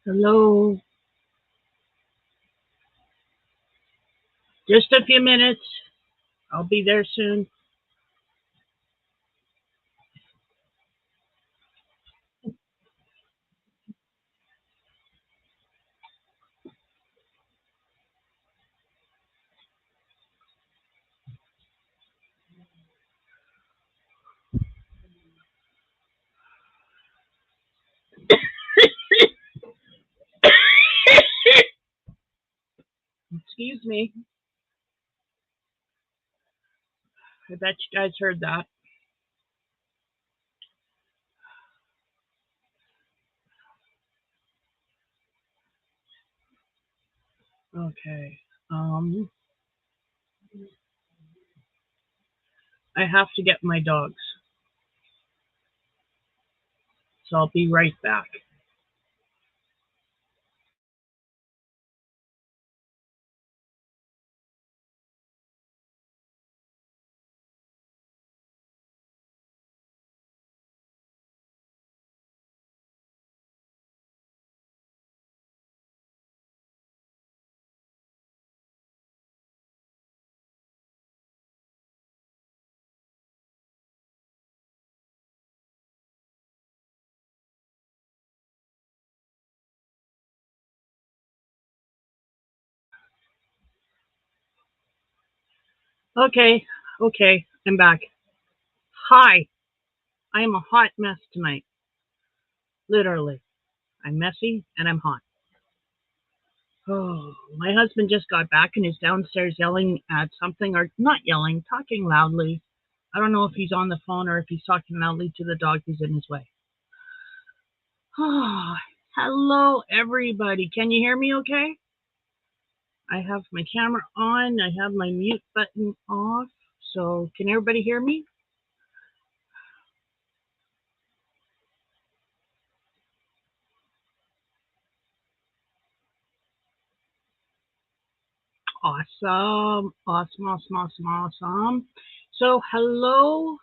Hello. Just a few minutes. I'll be there soon. Excuse me. I bet you guys heard that. Okay. Um, I have to get my dogs, so I'll be right back. Okay. Okay. I'm back. Hi. I am a hot mess tonight. Literally. I'm messy and I'm hot. Oh, my husband just got back and is downstairs yelling at something, or not yelling, talking loudly. I don't know if he's on the phone or if he's talking loudly to the dog who's in his way. Oh, hello, everybody. Can you hear me okay? I have my camera on. I have my mute button off. So, can everybody hear me? Awesome. Awesome, awesome, awesome, awesome. So, hello,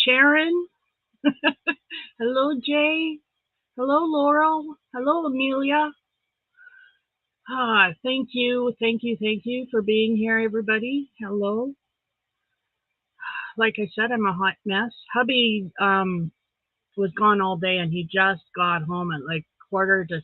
Sharon. Hello, Jay. Hello, Laurel. Hello, Amelia. Thank you, thank you, thank you for being here, everybody. Hello. Like I said, I'm a hot mess. Hubby was gone all day, and he just got home at like quarter to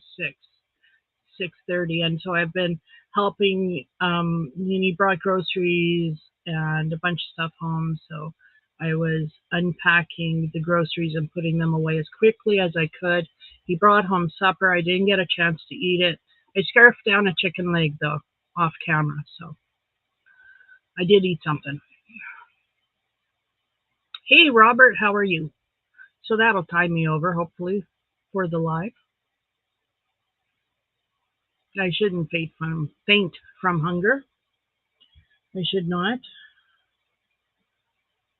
6:30, and so I've been helping. He brought groceries and a bunch of stuff home, so I was unpacking the groceries and putting them away as quickly as I could. He brought home supper. I didn't get a chance to eat it. I scarfed down a chicken leg though, off camera, so I did eat something. Hey Robert, how are you? So that'll tide me over, hopefully, for the live. I shouldn't faint from hunger. I should not.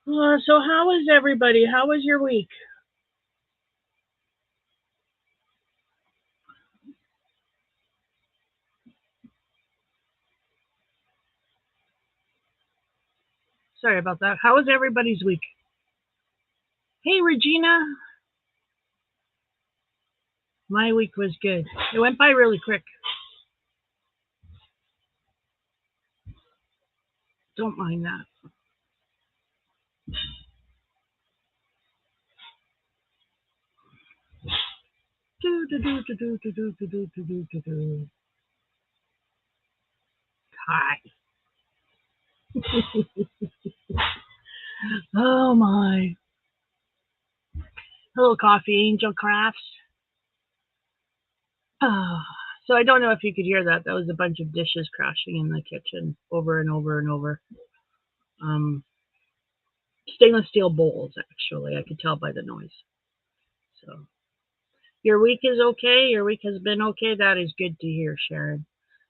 So how is everybody? How was your week? Sorry about that. How was everybody's week? Hey Regina, my week was good. It went by really quick. Don't mind that. Do do do do do do do do do do do do. Hi. Oh my. Hello, Coffee Angel Crafts. Ah, so I don't know if you could hear that. That was a bunch of dishes crashing in the kitchen over and over and over. Um, Stainless steel bowls, actually. I could tell by the noise. So your week is okay. Your week has been okay. That is good to hear, Sharon.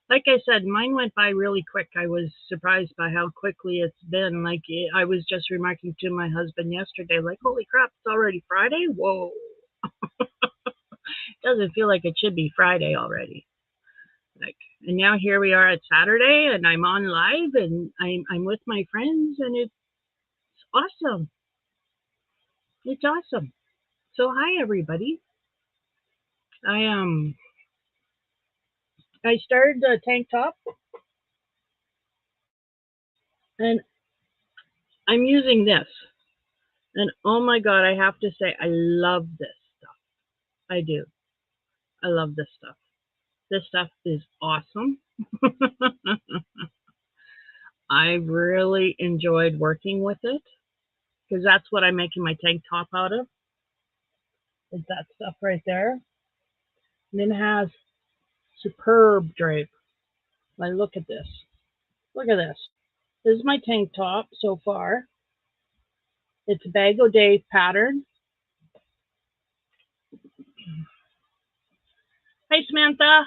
Like I said, mine went by really quick. I was surprised by how quickly it's been. Like I was just remarking to my husband yesterday, like, holy crap, it's already Friday. Whoa, doesn't feel like it should be Friday already. Like, and now here we are at Saturday, and I'm on live, and I'm with my friends, and it's awesome. It's awesome. So hi everybody. I I started the tank top, and I'm using this. And oh my God, I have to say, I love this stuff. I do. I love this stuff. This stuff is awesome. I really enjoyed working with it because that's what I'm making my tank top out of. Is that stuff right there. And then it has superb drape. Like, look at this. Look at this. This is my tank top so far. It's a Bag O' Day pattern. Hey, Samantha.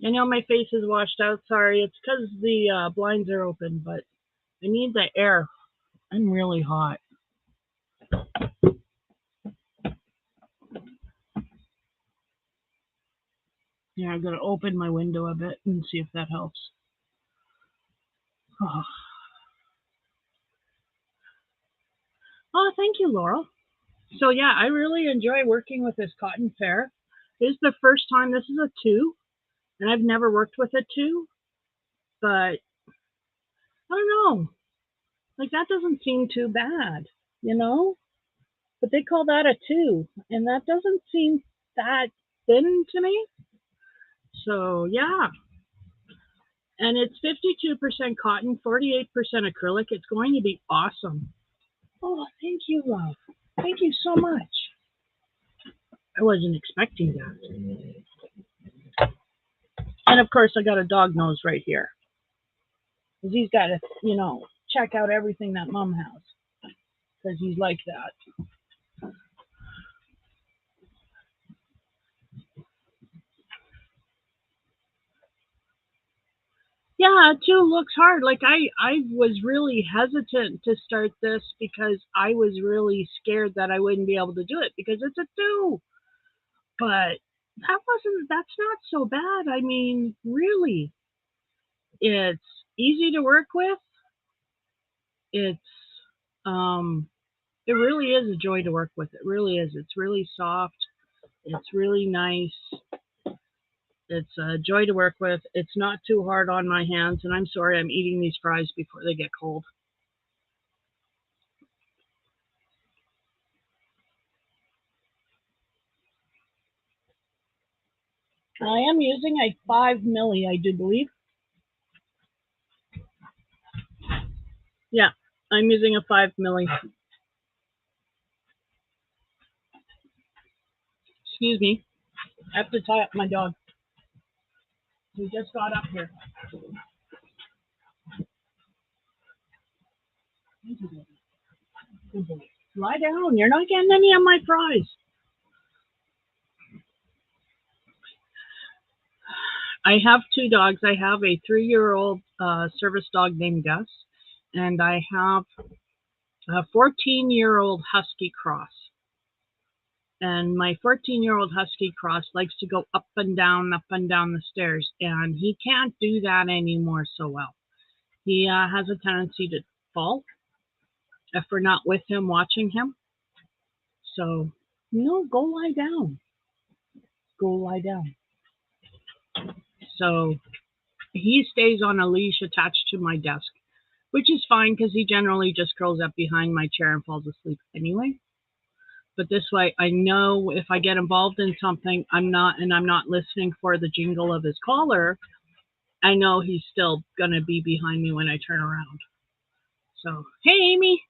I know my face is washed out. Sorry. It's because the blinds are open, but I need the air. I'm really hot. Yeah, I'm going to open my window a bit and see if that helps. Oh, oh thank you, Laurel. So, yeah, I really enjoy working with this cotton fair. This is the first time. This is a 2, and I've never worked with a 2, but I don't know. Like, that doesn't seem too bad, you know? But they call that a 2, and that doesn't seem that thin to me. So, yeah. And it's 52% cotton, 48% acrylic. It's going to be awesome. Oh, thank you, love. Thank you so much. I wasn't expecting that. And of course, I got a dog nose right here. Because he's got to, check out everything that mom has. Because he's like that. Yeah, it too looks hard. Like I was really hesitant to start this because I was really scared that I wouldn't be able to do it because it's a 2. But that's not so bad. I mean, really, it's easy to work with. It's um it really is a joy to work with. It really is. It's really soft. It's really nice. It's a joy to work with. It's not too hard on my hands. And I'm sorry, I'm eating these fries before they get cold. I am using a 5 milli, I do believe. Yeah, I'm using a 5 milli. Excuse me. I have to tie up my dog. He just got up here. Lie down. You're not getting any of my fries. I have 2 dogs. I have a 3-year-old service dog named Gus, and I have a 14-year-old Husky Cross. And my 14-year-old Husky Cross likes to go up and down the stairs, and he can't do that anymore so well. He has a tendency to fall if we're not with him watching him. So, no, go lie down. Go lie down. So, he stays on a leash attached to my desk, which is fine because he generally just curls up behind my chair and falls asleep anyway. But this way, I know if I get involved in something, I'm not listening for the jingle of his collar. I know he's still gonna be behind me when I turn around. So, hey, Amy,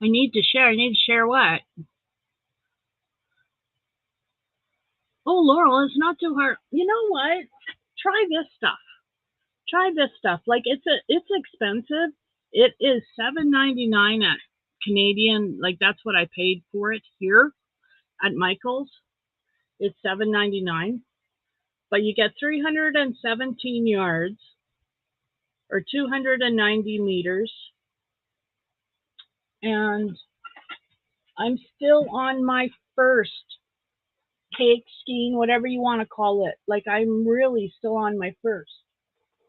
I need to share. I need to share what? Oh, Laurel, it's not too hard. You know what? Try this stuff. Try this stuff. Like it's expensive. It is $7.99 at Canadian. Like that's what I paid for it here at Michael's. It's $7.99, but you get 317 yards or 290 meters, and I'm still on my first cake skiing, whatever you want to call it. Like I'm really still on my first.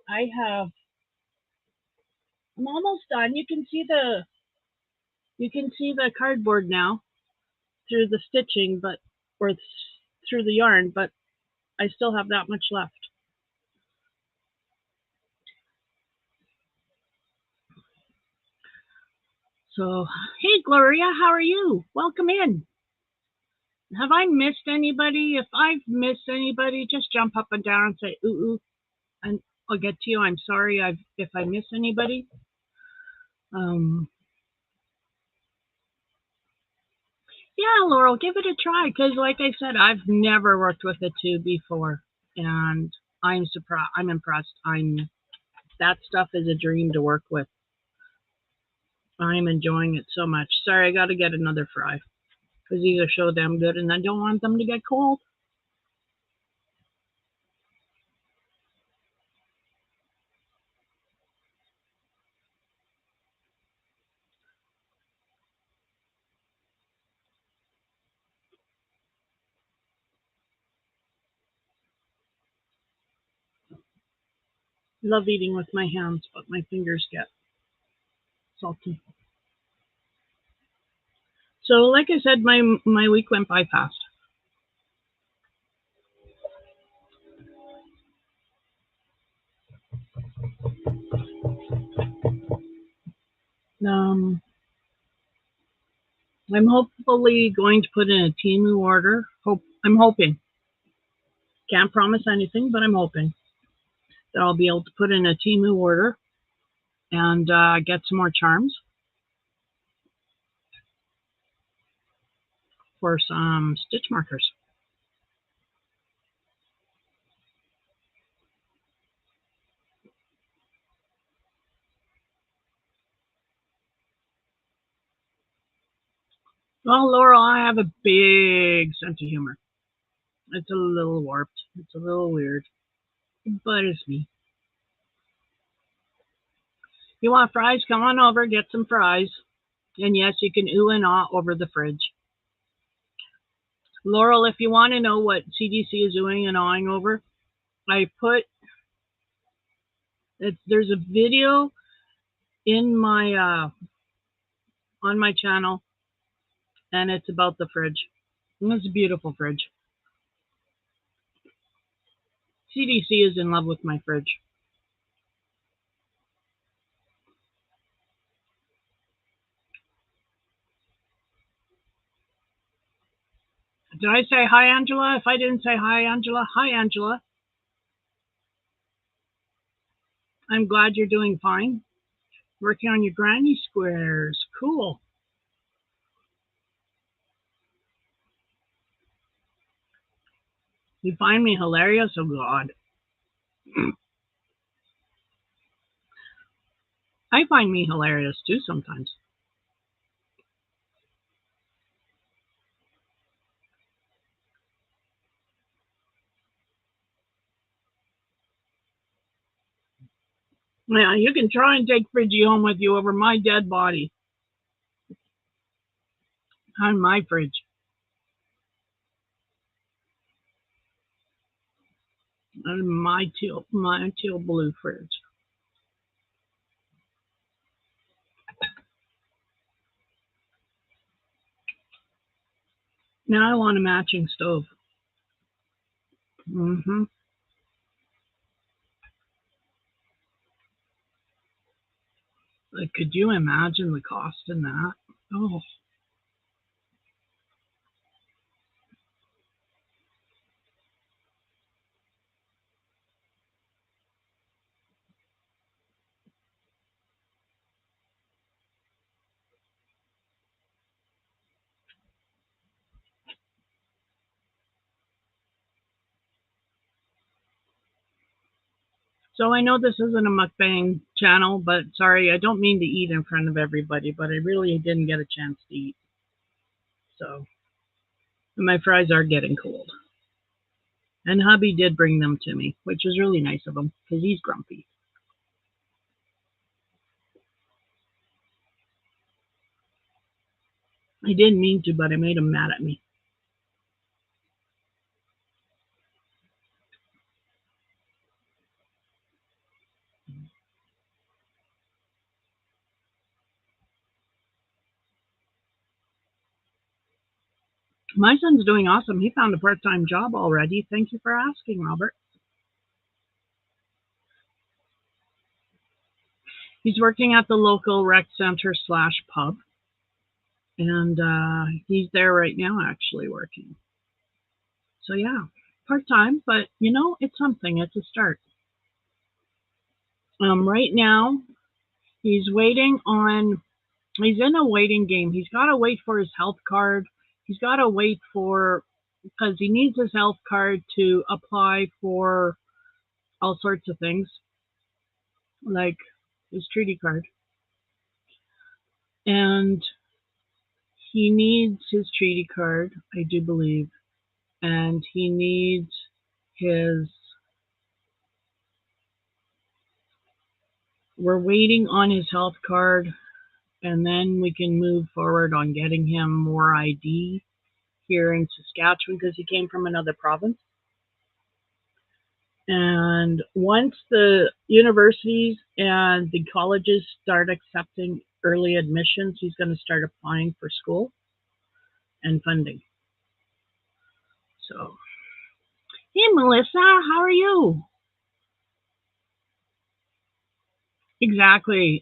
I'm almost done. You can see You can see the cardboard now through the stitching, but or through the yarn, but I still have that much left. So, hey Gloria, how are you? Welcome in. Have I missed anybody? If I've missed anybody, just jump up and down and say ooh, and I'll get to you. I'm sorry if I miss anybody. Um, yeah, Laurel, give it a try because, like I said, I've never worked with a tube before, and I'm surprised. I'm impressed. That stuff is a dream to work with. I'm enjoying it so much. Sorry, I got to get another fry because these are so damn good, and I don't want them to get cold. Love eating with my hands, but my fingers get salty. So, like I said, my week went by fast. Um, I'm hopefully going to put in a Temu order. I'm hoping. Can't promise anything, but I'm hoping that I'll be able to put in a Temu order and get some more charms for some stitch markers. Well, Laurel, I have a big sense of humor. It's a little warped. It's a little weird, but it's me. You want fries? Come on over, get some fries. And yes, you can ooh and ah over the fridge. Laurel, if you want to know what CDC is oohing and awing over, I put there's a video in my on my channel, and it's about the fridge. And it's a beautiful fridge. CDC is in love with my fridge. Did I say hi, Angela? If I didn't say hi, Angela, hi, Angela. I'm glad you're doing fine. Working on your granny squares. Cool. You find me hilarious? Oh, God. I find me hilarious, too, sometimes. Yeah, you can try and take Fridgie home with you over my dead body on my fridge. On my teal blue fridge. Now I want a matching stove. Mm-hmm. Like, could you imagine the cost in that? Oh, so I know this isn't a mukbang channel, but sorry, I don't mean to eat in front of everybody, but I really didn't get a chance to eat. So my fries are getting cold. And hubby did bring them to me, which was really nice of him because he's grumpy. I didn't mean to, but I made him mad at me. My son's doing awesome. He found a part-time job already. Thank you for asking, Robert. He's working at the local rec center slash pub, and he's there right now, actually working. So yeah, part-time, but it's something. It's a start. Right now, he's waiting on. He's in a waiting game. He's got to wait for his health card. He's got to wait for because he needs his health card to apply for all sorts of things, like his treaty card. And he needs his treaty card, I do believe. And he needs his. We're waiting on his health card, and then we can move forward on getting him more ID here in Saskatchewan because he came from another province. And once the universities and the colleges start accepting early admissions, he's going to start applying for school and funding. So, hey, Melissa, how are you? Exactly,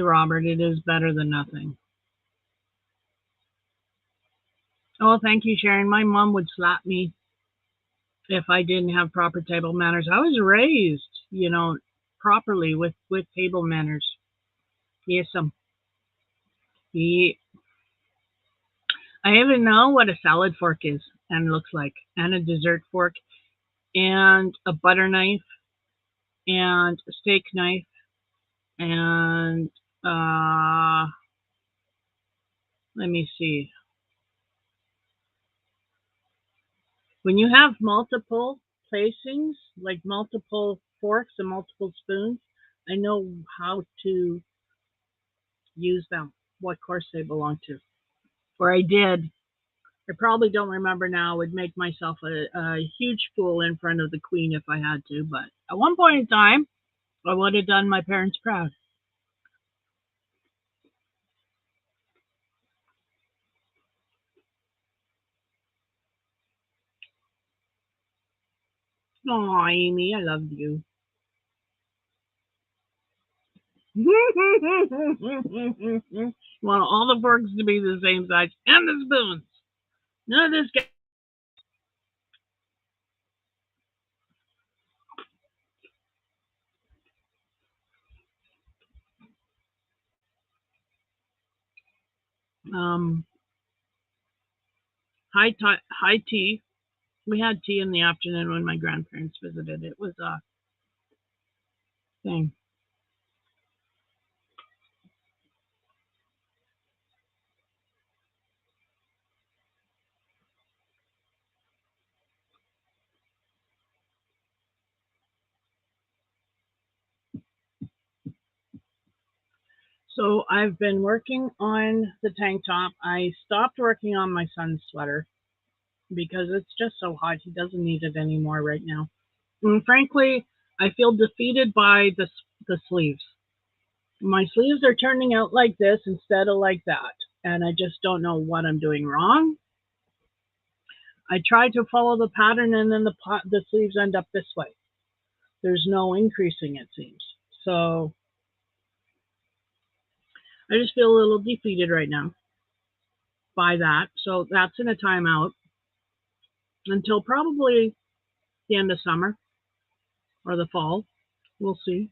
Robert. It is better than nothing. Oh, thank you, Sharon. My mom would slap me if I didn't have proper table manners. I was raised, properly with table manners. Yes, he. I even know what a salad fork is and looks like, and a dessert fork, and a butter knife, and a steak knife, and let me see. When you have multiple placings, like multiple forks and multiple spoons, I know how to use them, what course they belong to. Or I did. I probably don't remember now. I would make myself a huge fool in front of the queen if I had to. But at one point in time, I would have done my parents proud. Oh, Amy, I loved you. Want all the forks to be the same size and the spoons. None of this. Um, high tea. We had tea in the afternoon when my grandparents visited. It was a thing. So I've been working on the tank top. I stopped working on my son's sweater because it's just so hot. He doesn't need it anymore right now. And frankly, I feel defeated by the sleeves. My sleeves are turning out like this instead of like that, and I just don't know what I'm doing wrong. I try to follow the pattern, and then the sleeves end up this way. There's no increasing, it seems. So I just feel a little defeated right now by that. So that's in a timeout until probably the end of summer or the fall. We'll see.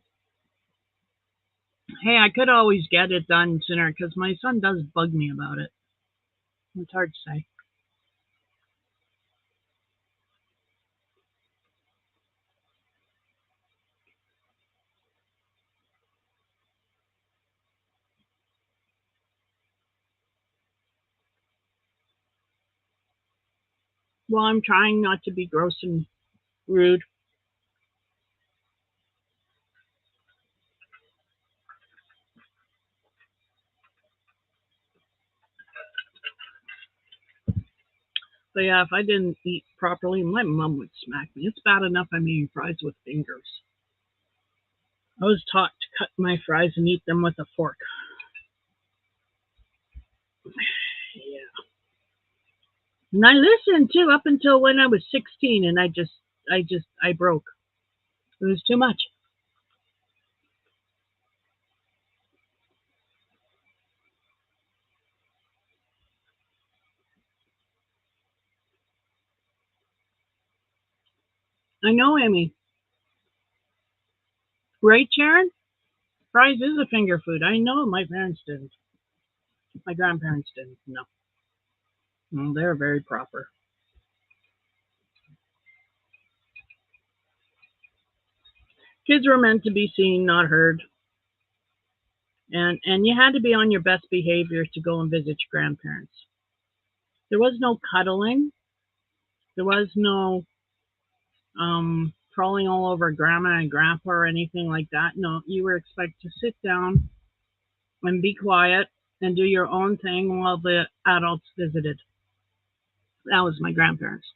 Hey, I could always get it done sooner because my son does bug me about it. It's hard to say. Well, I'm trying not to be gross and rude. But yeah, if I didn't eat properly, my mom would smack me. It's bad enough I'm eating fries with fingers. I was taught to cut my fries and eat them with a fork. Yeah. And I listened too up until when I was 16, and I broke. It was too much. I know, Amy. Right, Sharon? Fries is a finger food. I know my parents didn't. My grandparents didn't. No. No, they're very proper. Kids were meant to be seen, not heard. And you had to be on your best behavior to go and visit your grandparents. There was no cuddling. There was no crawling all over grandma and grandpa or anything like that. No, you were expected to sit down and be quiet and do your own thing while the adults visited. That was my grandparents.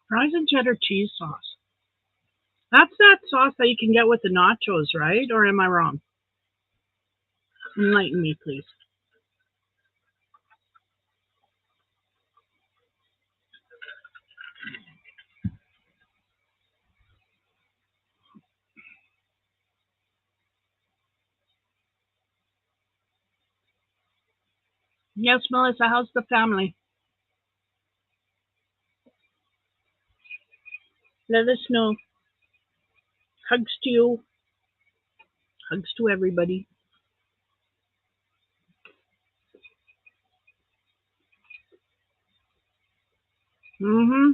Fries and cheddar cheese sauce. That's that sauce that you can get with the nachos, right? Or am I wrong? Enlighten me, please. Yes, Melissa, how's the family? Let us know. Hugs to you. Hugs to everybody. Mm-hmm.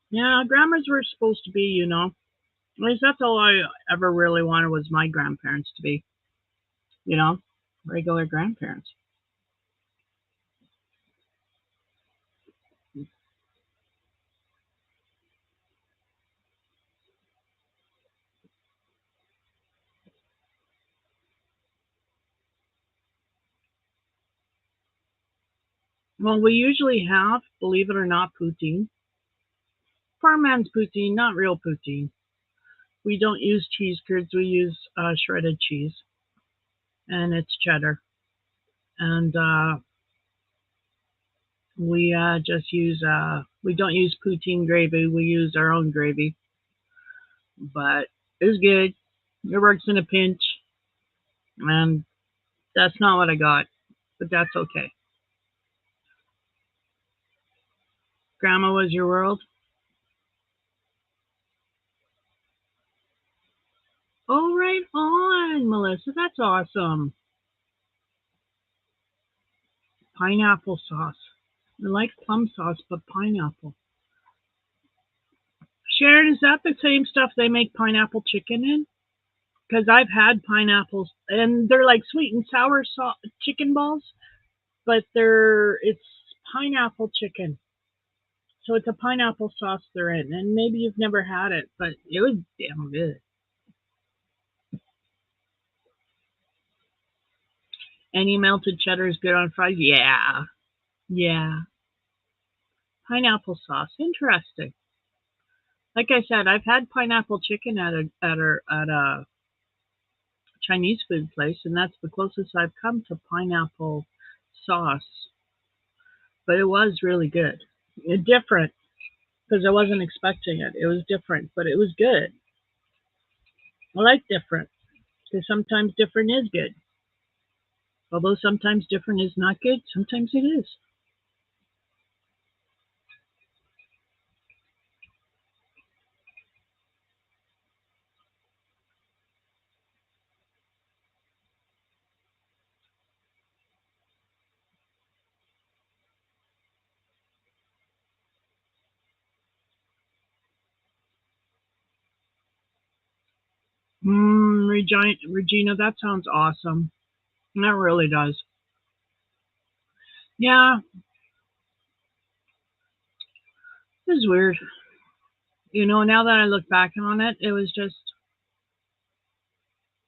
Yeah, grandmas were supposed to be, At least that's all I ever really wanted was my grandparents to be, you know, regular grandparents. Well, we usually have, believe it or not, poutine. Poor man's poutine, not real poutine. We don't use cheese curds. We use shredded cheese, and it's cheddar. And we don't use poutine gravy. We use our own gravy, but it's good. It works in a pinch, and that's not what I got, but that's okay. Grandma was your world. Oh, right on, Melissa. That's awesome. Pineapple sauce. I like plum sauce, but pineapple. Sharon, is that the same stuff they make pineapple chicken in? Because I've had pineapples, and they're like sweet and sour chicken balls, but it's pineapple chicken. So it's a pineapple sauce they're in, and maybe you've never had it, but it was damn good. Any melted cheddar is good on fries. Yeah, yeah. Pineapple sauce, interesting. Like I said, I've had pineapple chicken at a Chinese food place, and that's the closest I've come to pineapple sauce. But it was really good. Different because I wasn't expecting it. It was different, but it was good. I like different because sometimes different is good. Although sometimes different is not good, sometimes it is. Regina, that sounds awesome. That really does. Yeah, this is weird. Now that I look back on it, it was just,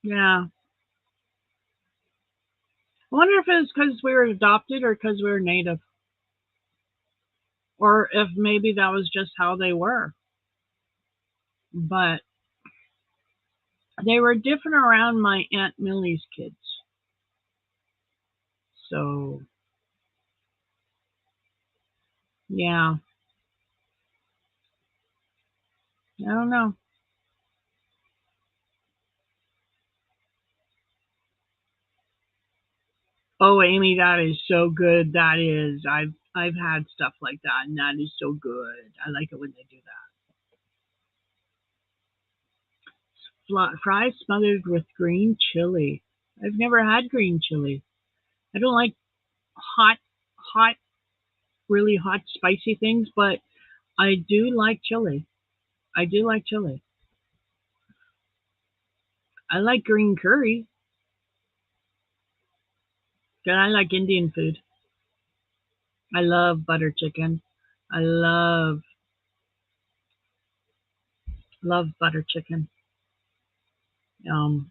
yeah. I wonder if it was because we were adopted or because we were native, or if maybe that was just how they were. But they were different around my Aunt Millie's kids. So, yeah, I don't know. Oh, Amy, that is so good. That is. I've had stuff like that, and that is so good. I like it when they do that. Fries smothered with green chili. I've never had green chili. I don't like hot, hot, really hot, spicy things, but I do like chili. I do like chili. I like green curry. And I like Indian food. I love butter chicken. I love butter chicken. Um,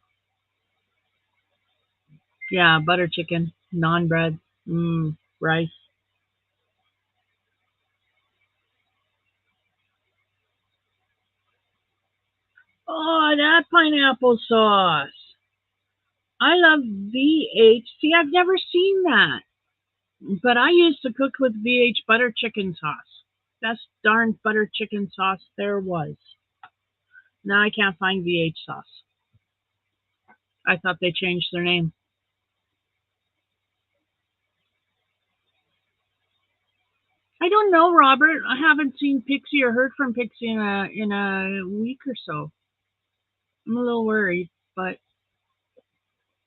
yeah, butter chicken, naan bread, rice. Oh, that pineapple sauce. I love VH. See, I've never seen that, but I used to cook with VH butter chicken sauce. Best darn butter chicken sauce there was. Now I can't find VH sauce. I thought they changed their name. I don't know, Robert. I haven't seen Pixie or heard from Pixie in a week or so. I'm a little worried, but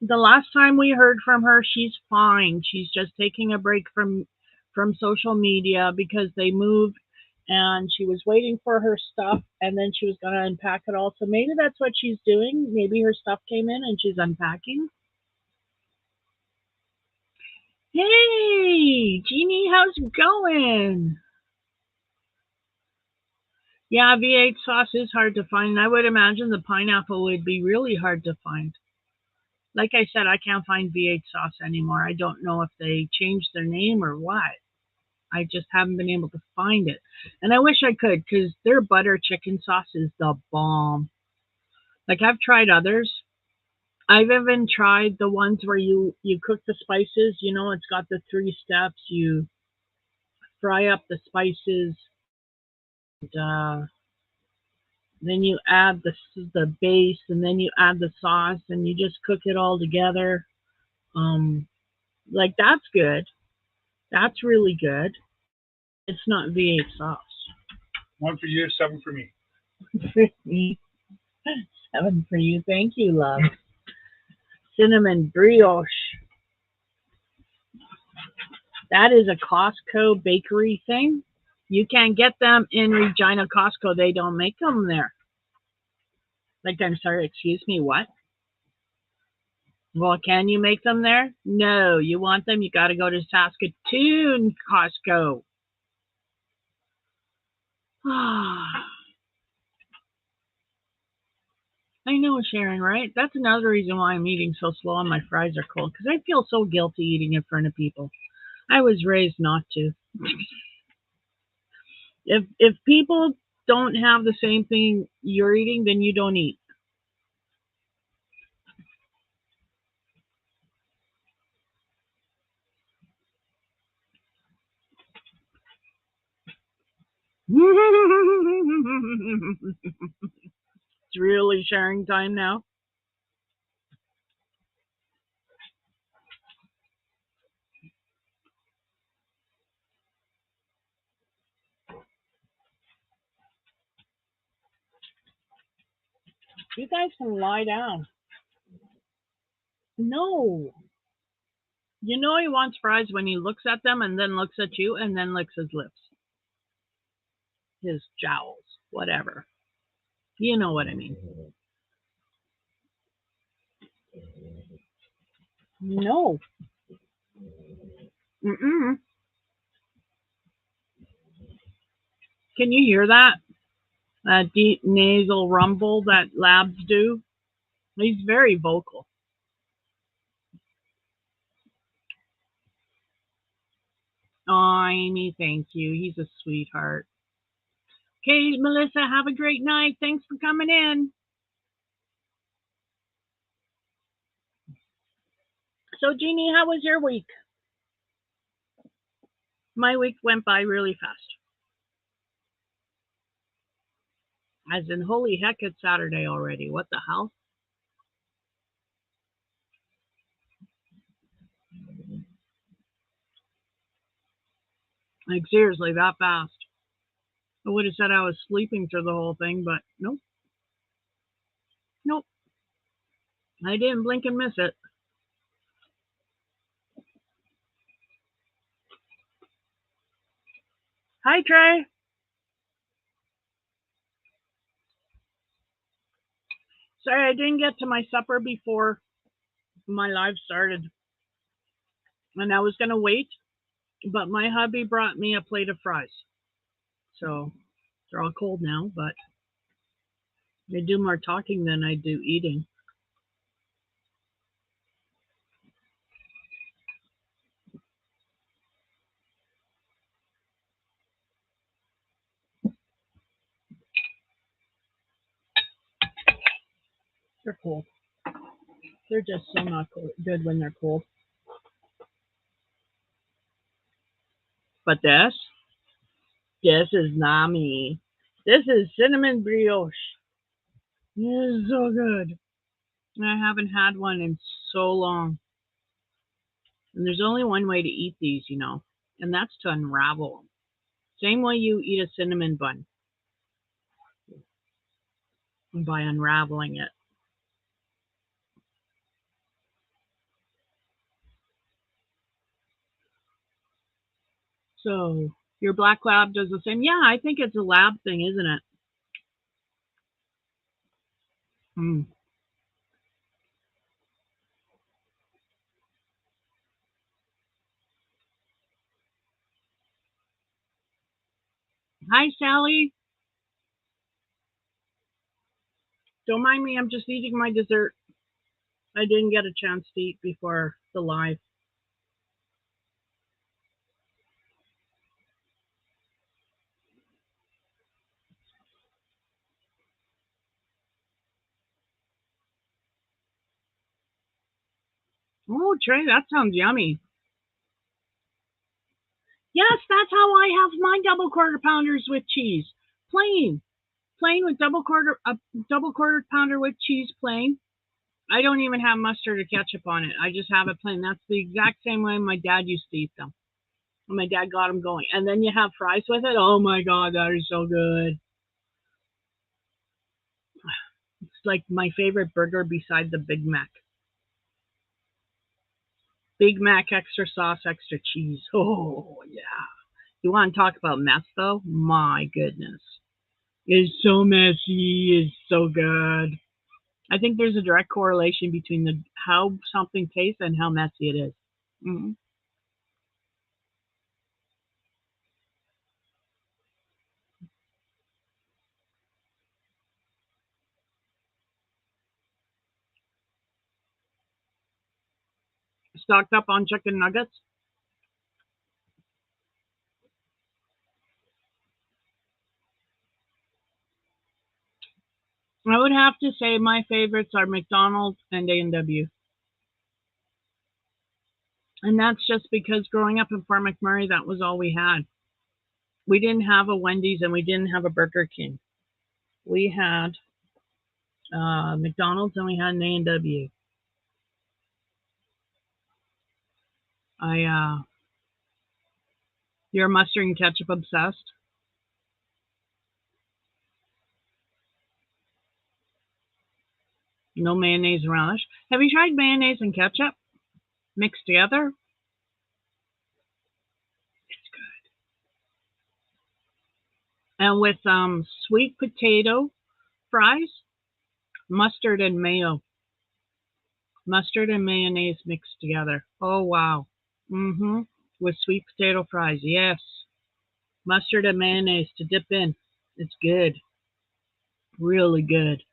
the last time we heard from her, she's fine. She's just taking a break from social media because they moved and she was waiting for her stuff and then she was going to unpack it all. So maybe that's what she's doing. Maybe her stuff came in and she's unpacking. Hey, Jeannie, how's it going? Yeah, V8 sauce is hard to find. I would imagine the pineapple would be really hard to find. Like I said, I can't find V8 sauce anymore. I don't know if they changed their name or what. I just haven't been able to find it. And I wish I could because their butter chicken sauce is the bomb. Like I've tried others. I've even tried the ones where you cook the spices. It's got the three steps. You fry up the spices, and, then you add the base, and then you add the sauce, and you just cook it all together. Um, like that's good. That's really good. It's not V8 sauce. One for you, seven for me. For me, seven for you. Thank you, love. Cinnamon brioche. That is a Costco bakery thing. You can get them in Regina Costco. They don't make them there. Like, I'm sorry, excuse me, what? Well, can you make them there? No, you want them, you got to go to Saskatoon Costco. I know, Sharon, right? That's another reason why I'm eating so slow and my fries are cold because I feel so guilty eating in front of people. I was raised not to. If people don't have the same thing you're eating, then you don't eat. It's really sharing time now. You guys can lie down. No. He wants fries when he looks at them and then looks at you and then licks his lips, his jowls, whatever. You know what I mean. No. Mm-mm. Can you hear that? That deep nasal rumble that labs do. He's very vocal. Oh, Amy, thank you. He's a sweetheart. Okay, Melissa, have a great night. Thanks for coming in. So, Jeannie, how was your week? My week went by really fast. As in, holy heck, it's Saturday already. What the hell? Like, seriously, that fast. I would have said I was sleeping through the whole thing, but nope, nope. I didn't blink and miss it. Hi, Trey. Sorry, I didn't get to my supper before my live started. And I was going to wait, but my hubby brought me a plate of fries. So they're all cold now, but I do more talking than I do eating. They're cold. They're just so not good when they're cold. But this is Nami. This is cinnamon brioche. It is so good. I haven't had one in so long. And there's only one way to eat these, and that's to unravel them. Same way you eat a cinnamon bun, by unraveling it. So your black lab does the same. Yeah, I think it's a lab thing, isn't it? Mm. Hi, Sally. Don't mind me. I'm just eating my dessert. I didn't get a chance to eat before the live. Oh, Trey, that sounds yummy. Yes, that's how I have my double quarter pounders with cheese. Plain. Plain with double quarter pounder with cheese plain. I don't even have mustard or ketchup on it. I just have it plain. That's the exact same way my dad used to eat them. When my dad got them going. And then you have fries with it. Oh my God, that is so good. It's like my favorite burger beside the Big Mac. Big Mac, extra sauce, extra cheese. Oh, yeah. You want to talk about mess, though? My goodness. It's so messy. It's so good. I think there's a direct correlation between the how something tastes and how messy it is. Mm-hmm. Stocked up on chicken nuggets. I would have to say my favorites are McDonald's and A&W. And that's just because growing up in Fort McMurray, that was all we had. We didn't have a Wendy's and we didn't have a Burger King. We had McDonald's and we had an A&W. You're mustard and ketchup obsessed. No mayonnaise and relish. Have you tried mayonnaise and ketchup mixed together? It's good. And with sweet potato fries, mustard and mayo, mustard and mayonnaise mixed together. Oh wow. Mhm. With sweet potato fries, yes. Mustard and mayonnaise to dip in. It's good. really good.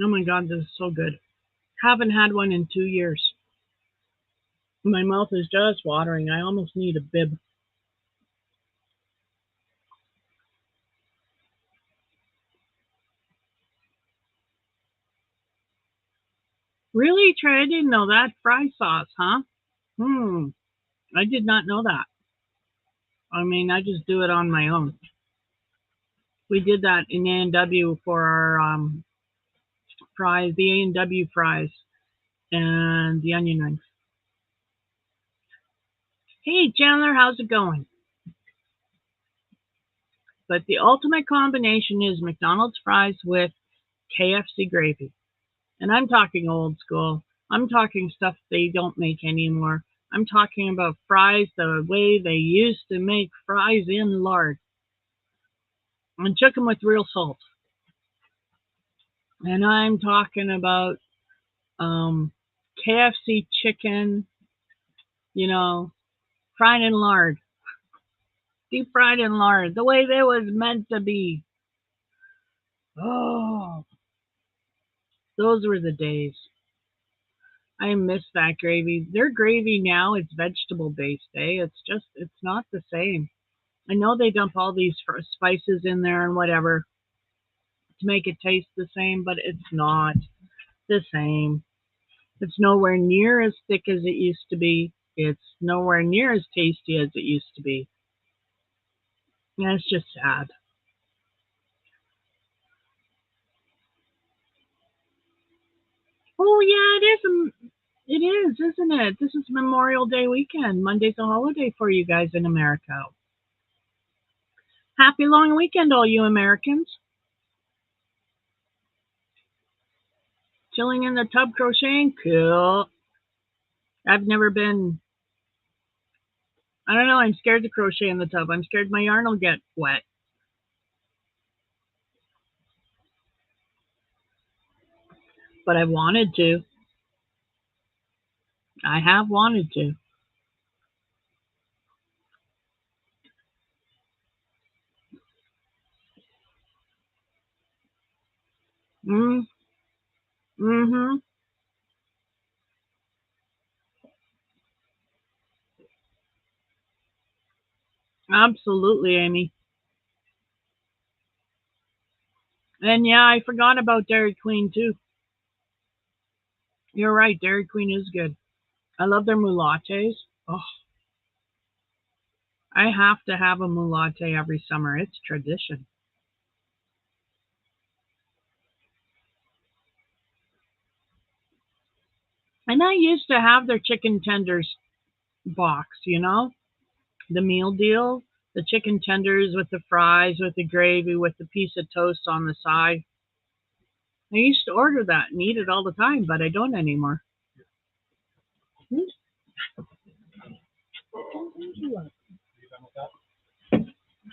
Oh my God, this is so good. Haven't had one in 2 years. My mouth is just watering. I almost need a bib. Really, Trey? I didn't know that. Fry sauce, huh? Hmm. I did not know that. I mean, I just do it on my own. We did that in A&W for our fries, the A&W fries, and the onion rings. Hey, Chandler, how's it going? But the ultimate combination is McDonald's fries with KFC gravy. And I'm talking old school. I'm talking stuff they don't make anymore. I'm talking about fries the way they used to make fries in lard. And cook them with real salt. And I'm talking about um, KFC chicken, you know, fried in lard, deep fried in lard, the way they was meant to be. Oh, those were the days. I miss that gravy. Their gravy now it's vegetable based, eh? It's not the same. I know they dump all these spices in there and whatever to make it taste the same, but it's not the same. It's nowhere near as thick as it used to be. It's nowhere near as tasty as it used to be. And it's just sad. Oh yeah, it is. It is, isn't it? This is Memorial Day weekend. Monday's a holiday for you guys in America. Happy long weekend, all you Americans. Chilling in the tub crocheting? Cool. I've never been. I don't know. I'm scared to crochet in the tub. I'm scared my yarn will get wet. But I wanted to. I have wanted to. Mm, mm-hmm. Absolutely, Amy. And yeah, I forgot about Dairy Queen too. You're right. Dairy Queen is good. I love their mulattes. Oh, I have to have a mulatte every summer. It's tradition. And I used to have their chicken tenders box, the meal deal, the chicken tenders with the fries, with the gravy, with the piece of toast on the side. I used to order that and eat it all the time, but I don't anymore.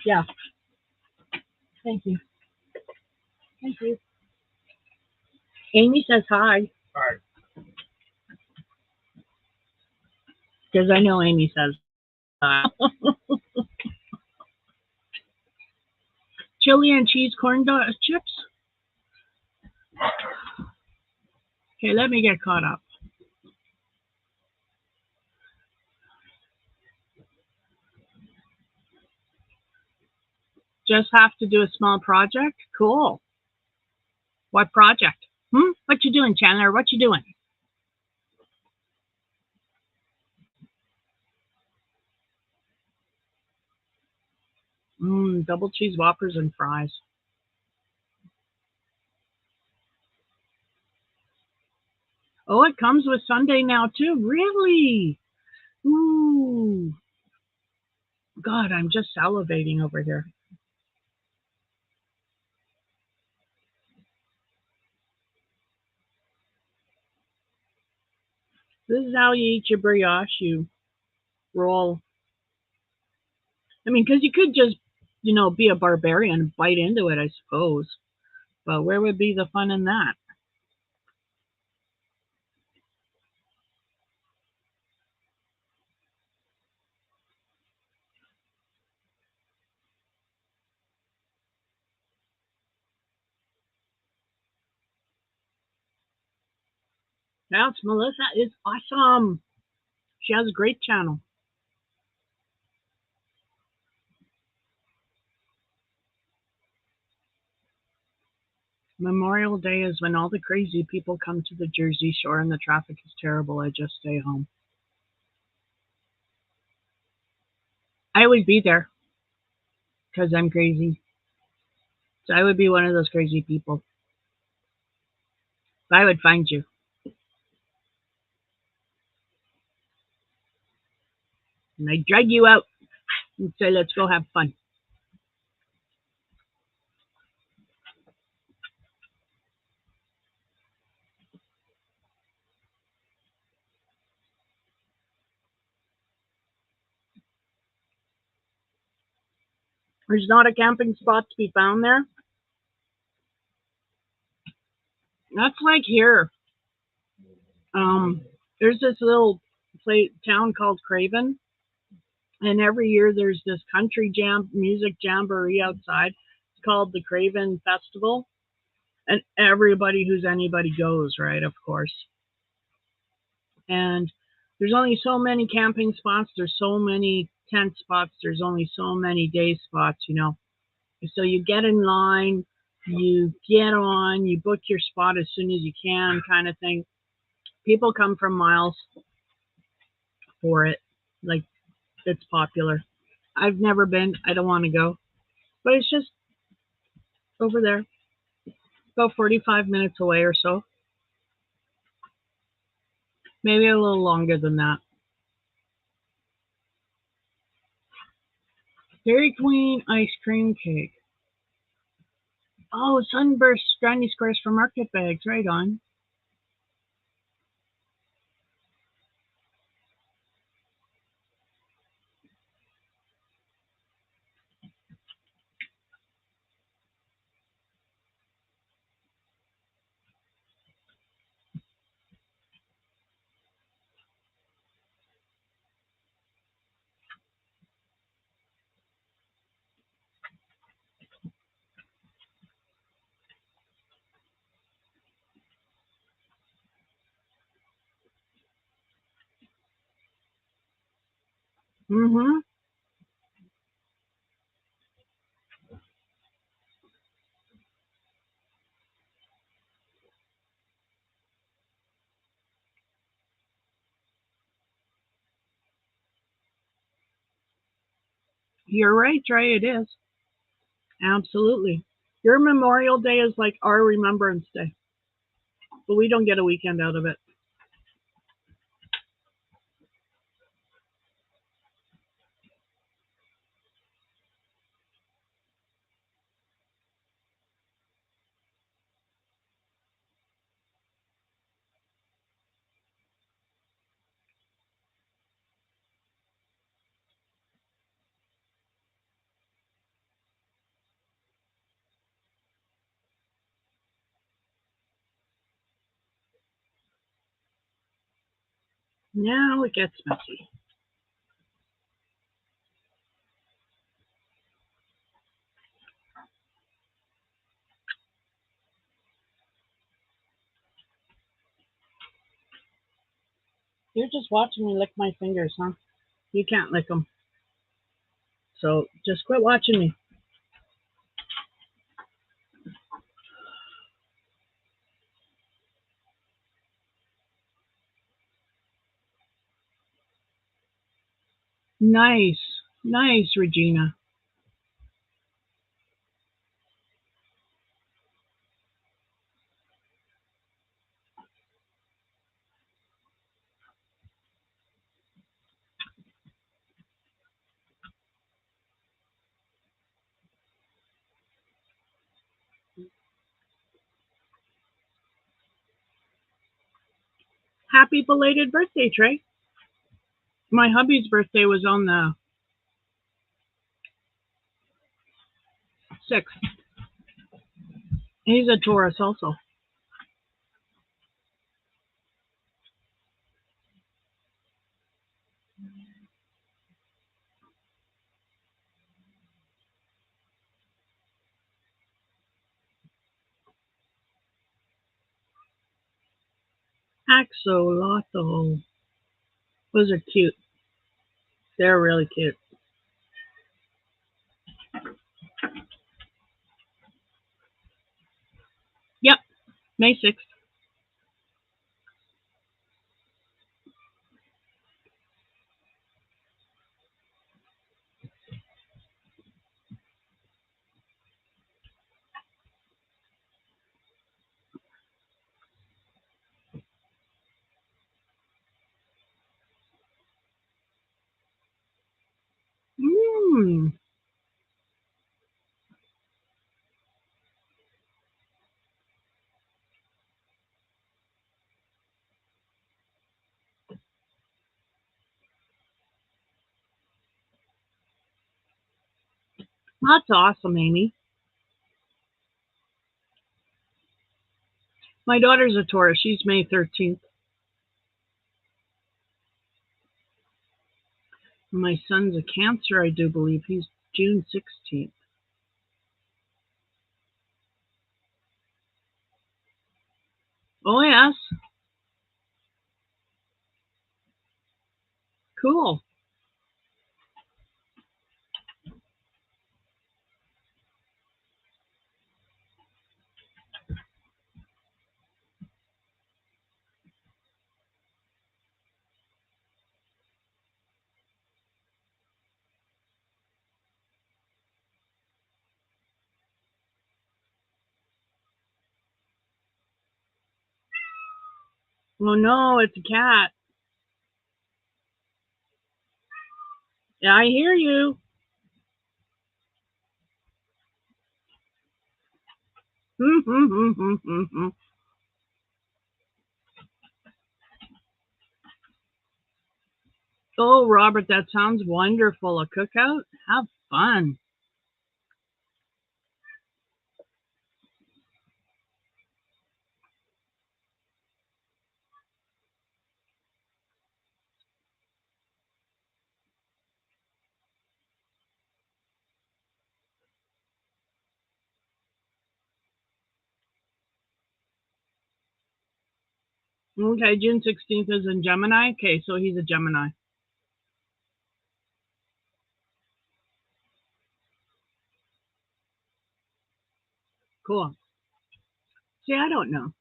Yeah, thank you. Thank you. Amy says hi All right. because I know Amy says hi. Chili and cheese corn chips. Okay, let me get caught up. Just have to do a small project. Cool. What project? What you doing, Chandler? What you doing? Double cheese whoppers and fries. Oh, it comes with Sunday now too. Really? Ooh. God, I'm just salivating over here. This is how you eat your brioche. You roll. I mean, because you could just, be a barbarian and bite into it, I suppose. But where would be the fun in that? That's Melissa is awesome. She has a great channel. Memorial Day is when all the crazy people come to the Jersey Shore and the traffic is terrible. I just stay home. I would be there because I'm crazy. So I would be one of those crazy people. I would find you and I'd drag you out and say, let's go have fun. There's not a camping spot to be found there. That's like here. Um, there's this little town called Craven, and every year there's this country music jamboree outside. It's called the Craven Festival, and everybody who's anybody goes, right? Of course. And there's only so many camping spots. There's so many tent spots. There's only so many day spots. So you get in line, you get on, you book your spot as soon as you can, kind of thing. People come from miles for it. Like, it's popular. I've never been. I don't want to go. But it's just over there, about 45 minutes away or so. Maybe a little longer than that. Dairy Queen ice cream cake. Oh, Sunburst Granny Squares for market bags. Right on. Mm-hmm. You're right, Trey. It is. Absolutely. Your Memorial Day is like our Remembrance Day, but we don't get a weekend out of it. Now it gets messy. You're just watching me lick my fingers, huh? You can't lick them. So just quit watching me. Nice. Nice, Regina. Happy belated birthday, Trey. My hubby's birthday was on the 6. He's a Taurus also. Axolotl. Those are cute. They're really cute. Yep, May 6th. Mmm, that's awesome, Amy. My daughter's a Taurus. She's May 13th. My son's a Cancer, I do believe. He's June 16th. Oh, yes. Cool. Oh, no, it's a cat. Yeah, I hear you. Oh, Robert, that sounds wonderful. A cookout? Have fun. Okay, June 16th is in Gemini. Okay, so he's a Gemini. Cool. See, I don't know.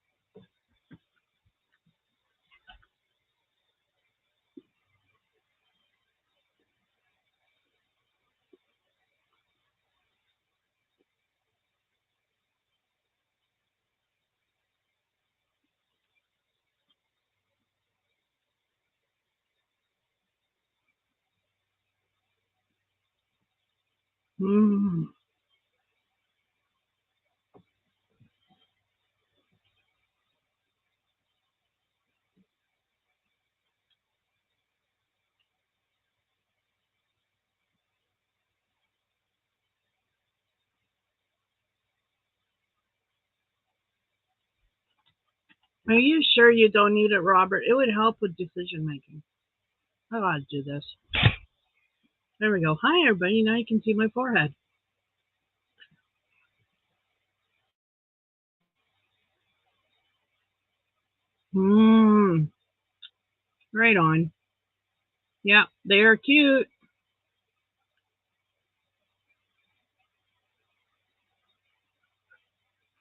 Mm. Are you sure you don't need it, Robert? It would help with decision making. I gotta do this. There we go. Hi, everybody. Now you can see my forehead. Mmm. Right on. Yeah, they are cute.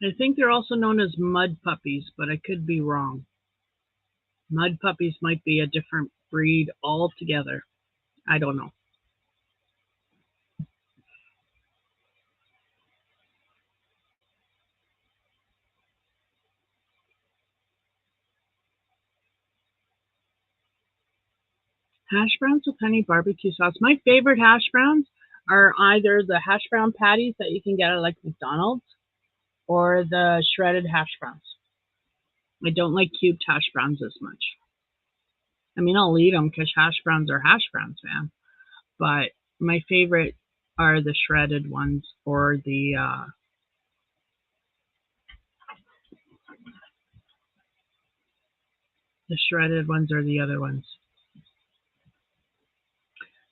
I think they're also known as mud puppies, but I could be wrong. Mud puppies might be a different breed altogether. I don't know. Hash browns with honey barbecue sauce. My favorite hash browns are either the hash brown patties that you can get at like McDonald's or the shredded hash browns. I don't like cubed hash browns as much. I mean, I'll eat them because hash browns are hash browns, man. But my favorite are the shredded ones, or the shredded ones are the other ones.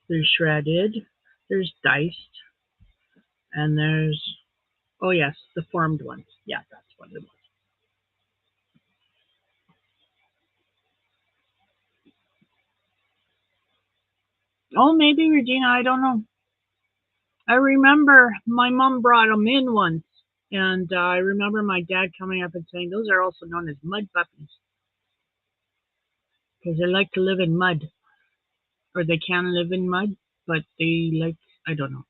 There's shredded, there's diced, and there's, oh yes, the formed ones. Yeah, that's what it was. Oh, maybe Regina, I don't know. I remember my mom brought them in once, and I remember my dad coming up and saying those are also known as mud puppies because they like to live in mud, or they can live in mud, but they like, I don't know.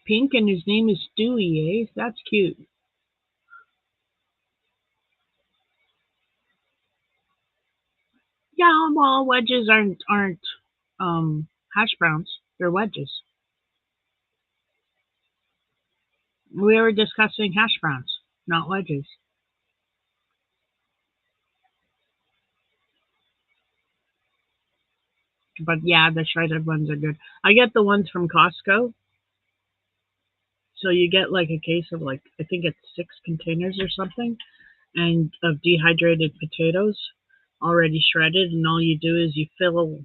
Pink, and his name is Stewie, eh? That's cute. Yeah, well, wedges aren't hash browns. They're wedges. We were discussing hash browns, not wedges. But yeah, the shredded ones are good. I get the ones from Costco. So you get like a case of, like, I think it's 6 containers or something, and of dehydrated potatoes already shredded, and all you do is you fill.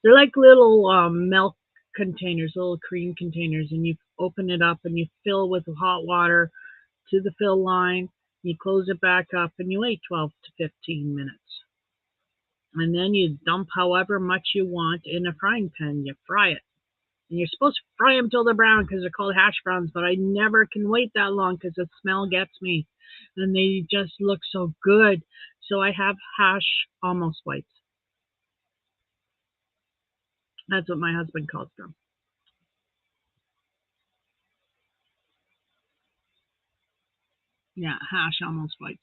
They're like little milk containers, little cream containers, and you open it up and you fill with hot water to the fill line. You close it back up and you wait 12 to 15 minutes. And then you dump however much you want in a frying pan. You fry it. And you're supposed to fry them till they're brown because they're called hash browns, but I never can wait that long because the smell gets me. And they just look so good. So I have hash almost whites. That's what my husband calls them. Yeah, hash almost whites.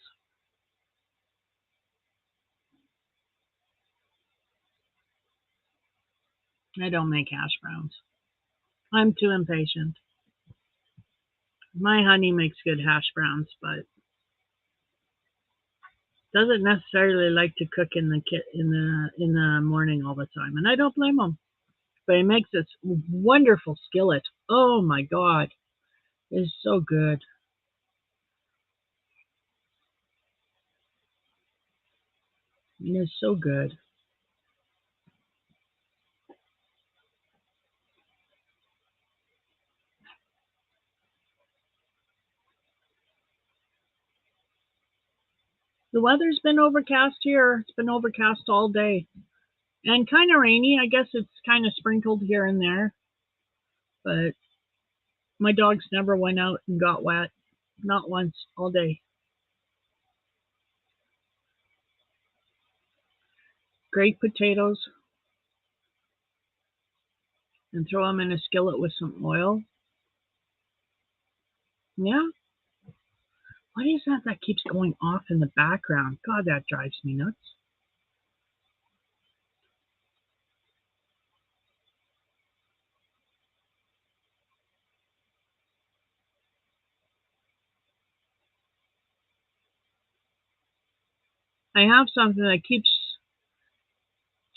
I don't make hash browns. I'm too impatient. My honey makes good hash browns, but doesn't necessarily like to cook in the morning all the time, and I don't blame him. But he makes this wonderful skillet. Oh my god, it's so good. It's so good. The weather's been overcast here. It's been overcast all day and kind of rainy. I guess it's kind of sprinkled here and there, but my dogs never went out and got wet. Not once all day. Grate potatoes and throw them in a skillet with some oil. Yeah. What is that that keeps going off in the background? God, that drives me nuts. I have something that keeps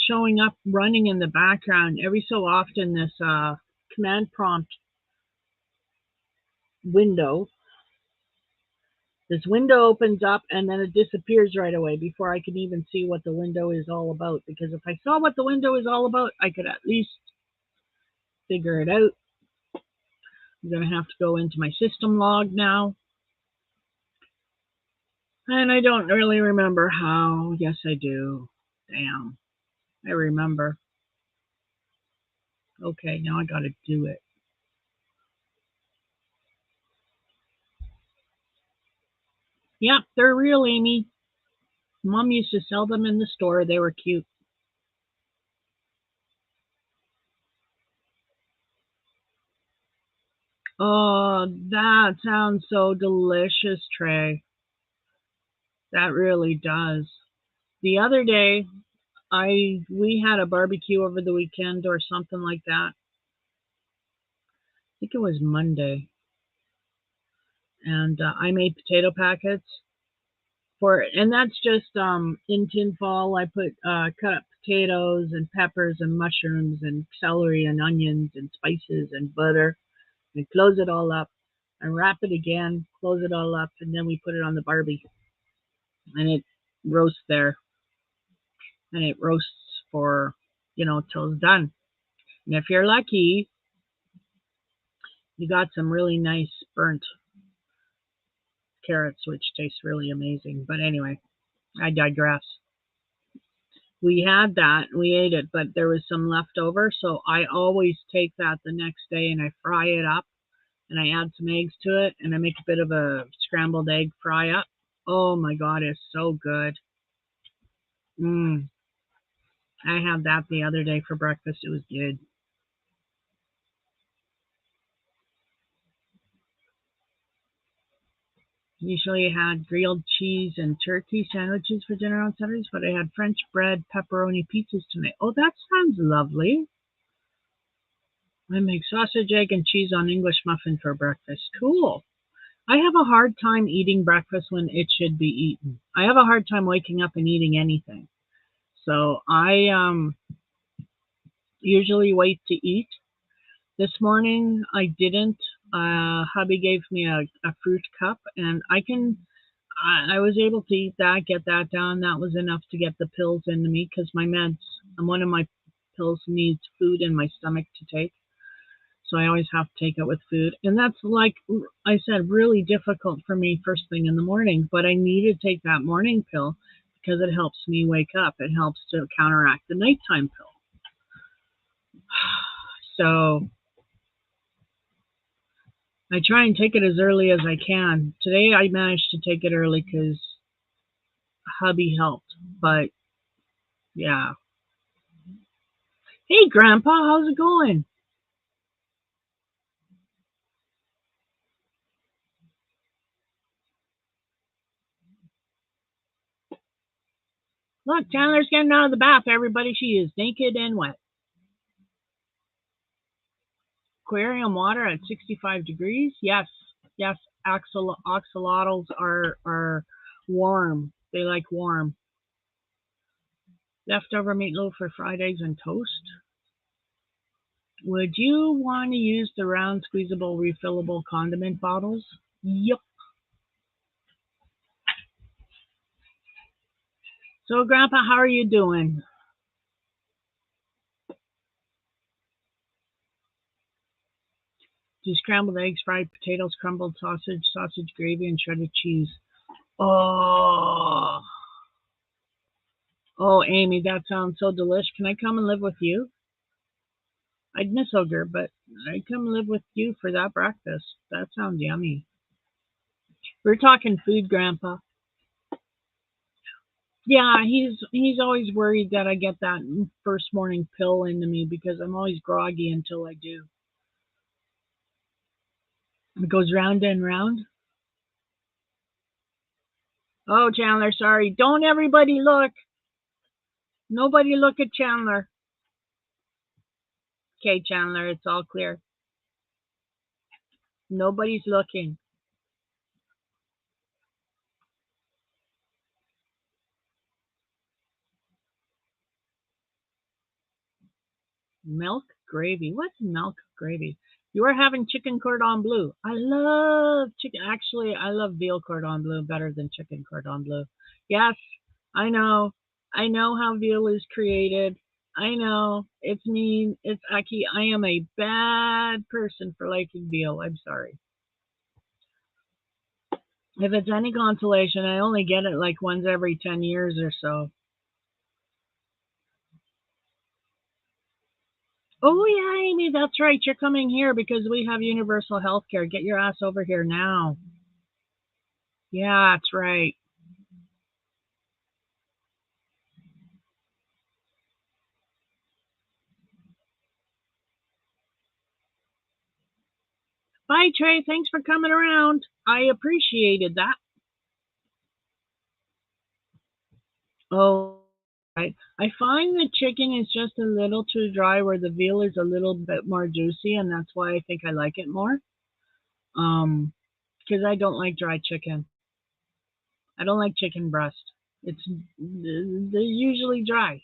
showing up running in the background every so often. This command prompt window. This window opens up and then it disappears right away before I can even see what the window is all about. Because if I saw what the window is all about, I could at least figure it out. I'm going to have to go into my system log now. And I don't really remember how. Yes, I do. Damn. I remember. Okay, now I got to do it. Yep, they're real, Amy. Mom used to sell them in the store. They were cute. Oh, that sounds so delicious, Trey. That really does. The other day, I we had a barbecue over the weekend or something like that. I think it was Monday, and I made potato packets for it, and that's just in tin foil. I put cut up potatoes and peppers and mushrooms and celery and onions and spices and butter and close it all up and wrap it again, close it all up, and then we put it on the Barbie and it roasts there and it roasts for, till it's done. And if you're lucky, you got some really nice burnt carrots, which taste really amazing. But anyway, I digress. We had that, we ate it, but there was some left over, so I always take that the next day and I fry it up and I add some eggs to it and I make a bit of a scrambled egg fry up. Oh my god, it's so good. Mm, I had that the other day for breakfast. It was good. Usually I had grilled cheese and turkey sandwiches for dinner on Saturdays, but I had French bread pepperoni pizzas tonight. Oh, that sounds lovely. I make sausage, egg, and cheese on English muffin for breakfast. Cool. I have a hard time eating breakfast when it should be eaten. I have a hard time waking up and eating anything. So I usually wait to eat. This morning I didn't. Hubby gave me a fruit cup, and I was able to eat that, get that down. That was enough to get the pills into me because my meds, and one of my pills needs food in my stomach to take. So I always have to take it with food. And that's, like I said, really difficult for me first thing in the morning. But I need to take that morning pill because it helps me wake up. It helps to counteract the nighttime pill. So I try and take it as early as I can. Today I managed to take it early because hubby helped. But yeah. Hey, Grandpa, how's it going? Look, Chandler's getting out of the bath. Everybody, she is naked and wet. Aquarium water at 65 degrees? Yes, yes. Axolotls are warm. They like warm. Leftover meatloaf for fried eggs and toast. Would you want to use the round squeezable refillable condiment bottles? Yep. So, Grandpa, how are you doing? Do scrambled eggs, fried potatoes, crumbled sausage, sausage gravy, and shredded cheese. Oh, oh, Amy, that sounds so delish. Can I come and live with you? I'd miss Ogre, but I'd come live with you for that breakfast. That sounds yummy. We're talking food, Grandpa. Yeah, he's always worried that I get that first morning pill into me because I'm always groggy until I do. It goes round and round. Oh, Chandler, sorry. Don't everybody look. Nobody look at Chandler. Okay, Chandler, it's all clear. Nobody's looking. Milk gravy. What's milk gravy? You are having chicken cordon bleu. I love chicken. Actually, I love veal cordon bleu better than chicken cordon bleu. Yes, I know. I know how veal is created. I know. It's mean. It's icky. I am a bad person for liking veal. I'm sorry. If it's any consolation, I only get it like once every 10 years or so. Oh, yeah, Amy, that's right. You're coming here because we have universal health care. Get your ass over here now. Yeah, that's right. Bye, Trey. Thanks for coming around. I appreciated that. Oh, right. I find the chicken is just a little too dry, where the veal is a little bit more juicy, and that's why I think I like it more. Um, because I don't like dry chicken. I don't like chicken breast. They're usually dry.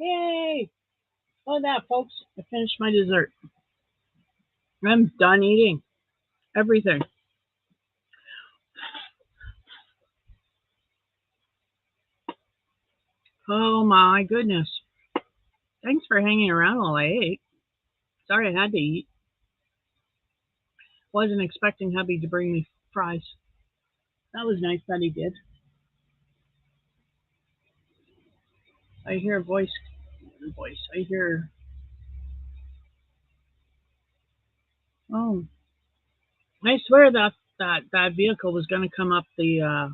Yay! Look at that, folks. I finished my dessert. I'm done eating everything. Oh my goodness. Thanks for hanging around while I ate. Sorry I had to eat. Wasn't expecting hubby to bring me fries. That was nice that he did. I hear a voice. I hear, oh, I swear that vehicle was going to come up the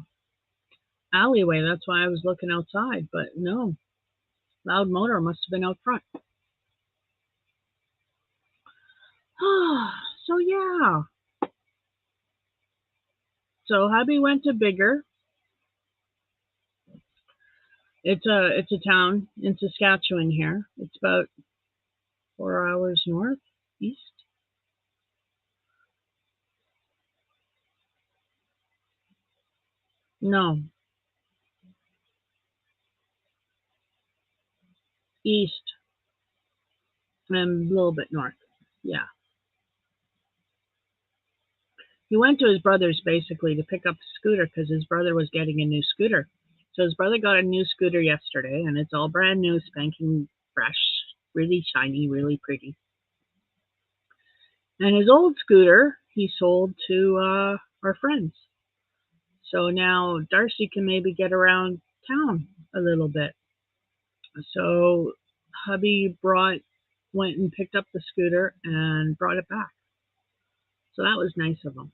alleyway. That's why I was looking outside. But no, loud motor must have been out front. So yeah. So hubby went to Bigger. It's a town in Saskatchewan here. It's about 4 hours north, east. No, east and a little bit north. Yeah. He went to his brother's basically to pick up a scooter because his brother was getting a new scooter. So his brother got a new scooter yesterday, and it's all brand new, spanking fresh, really shiny, really pretty. And his old scooter he sold to our friends. So now Darcy can maybe get around town a little bit. So hubby went and picked up the scooter and brought it back. So that was nice of him.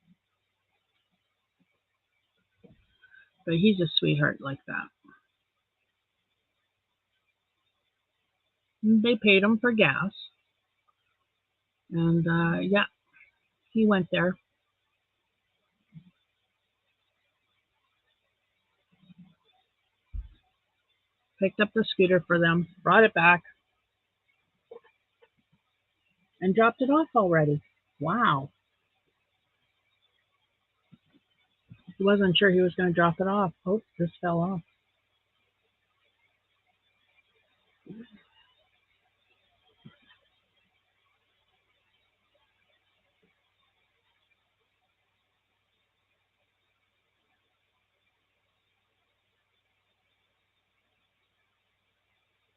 But he's a sweetheart like that. They paid him for gas, and yeah, he went there, picked up the scooter for them, brought it back, and dropped it off already. Wow. He wasn't sure he was going to drop it off. Oh, this fell off.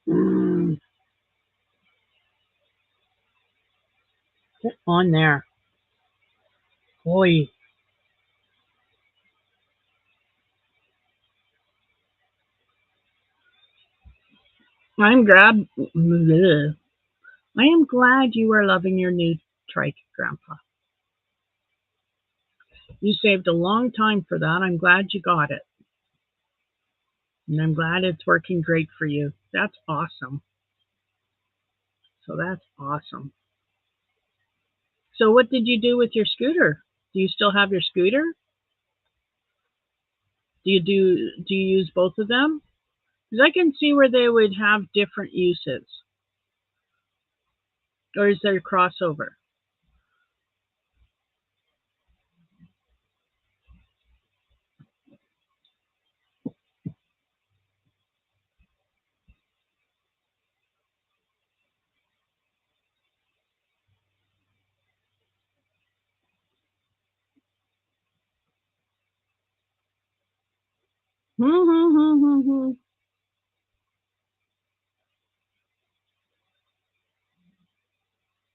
Mm, get on there. Boy, I'm grab. Bleh. I am glad you are loving your new trike, Grandpa. You saved a long time for that. I'm glad you got it. And I'm glad it's working great for you. That's awesome. So that's awesome. So what did you do with your scooter? Do you still have your scooter? Do you use both of them? Because I can see where they would have different uses. Or is there a crossover?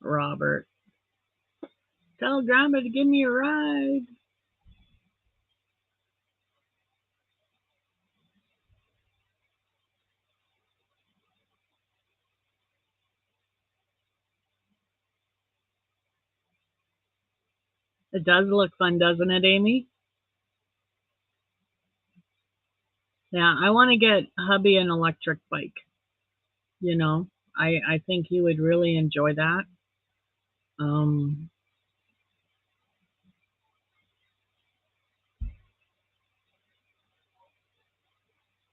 Robert, tell Grandma to give me a ride. It does look fun, doesn't it, Amy? Yeah, I want to get hubby an electric bike. You know, I think he would really enjoy that. Um,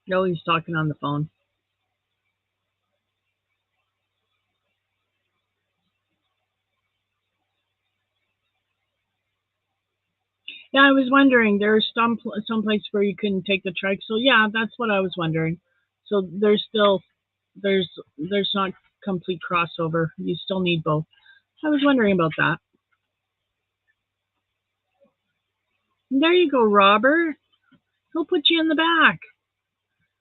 no, he's talking on the phone. Yeah, I was wondering. There's some place where you can take the trike. So yeah, that's what I was wondering. So there's still There's not complete crossover. You still need both. I was wondering about that. And there you go, Robert. He'll put you in the back.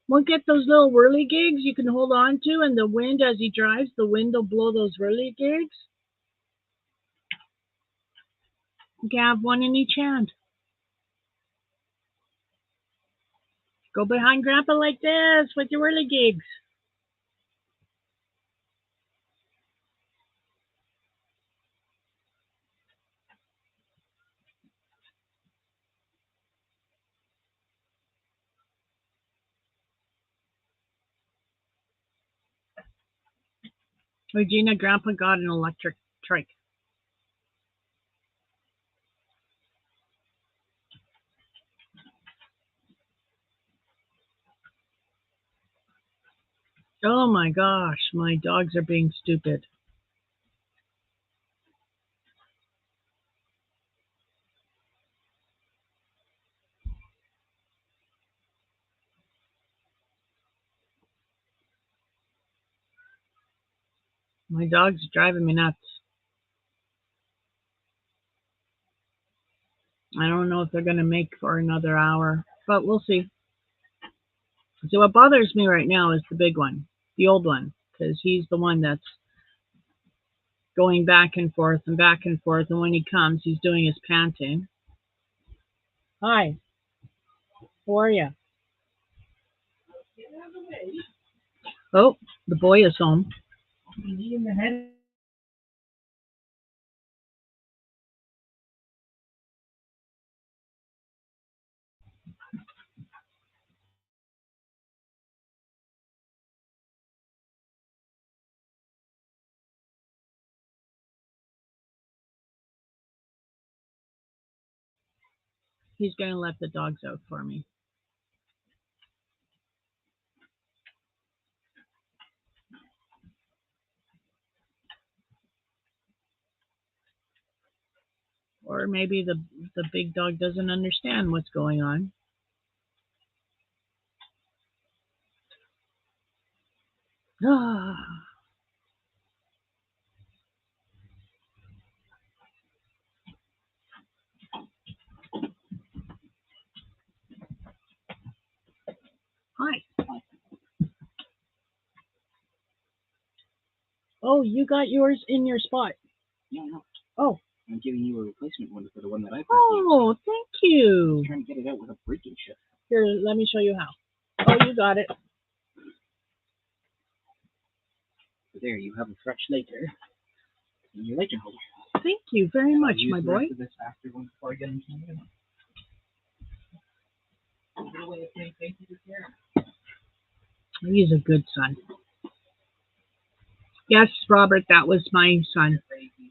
We'll get those little whirligigs you can hold on to, and the wind as he drives, the wind will blow those whirligigs. You can have one in each hand. Go behind Grandpa like this with your whirligigs. Regina, Grandpa got an electric trike. Oh my gosh, my dogs are being stupid. My dogs are driving me nuts. I don't know if they're going to make for another hour, but we'll see. So what bothers me right now is the big one, the old one, because he's the one that's going back and forth and back and forth. And when he comes, he's doing his panting. Hi, how are you? Oh, the boy is home. He's going to let the dogs out for me. Or maybe the big dog doesn't understand what's going on. Ah, hi. Oh, you got yours in your spot. Yeah, I know. Oh. I'm giving you a replacement one for the one that I bought. Oh, thank you. I'm trying to get it out with a braking shift. Here, let me show you how. Oh, you got it. So there, you have a fresh lighter in your lighter holder. Thank you very much, my boy. This after one before I get into the He's a good son. Yes, Robert, that was my son.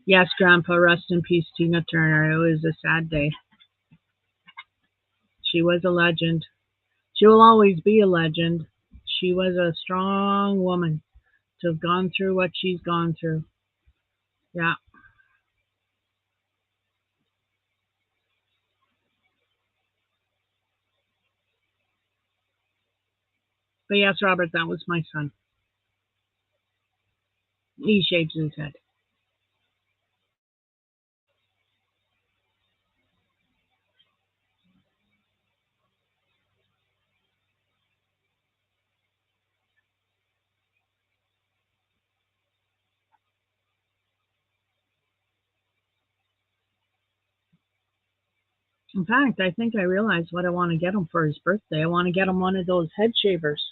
Yes, Grandpa, rest in peace, Tina Turner. It was a sad day. She was a legend. She will always be a legend. She was a strong woman to have gone through what she's gone through. Yeah. But yes, Robert, that was my son. He shaves his head. In fact, I think I realized what I want to get him for his birthday. I want to get him one of those head shavers.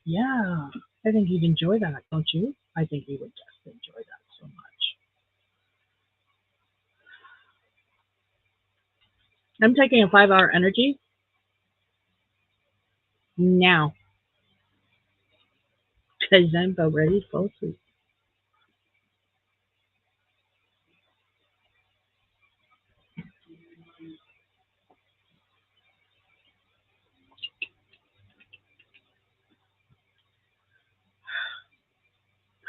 Yeah, I think he'd enjoy that, don't you? I think he would just enjoy that so much. I'm taking a 5-hour energy now because I'm about ready to fall asleep.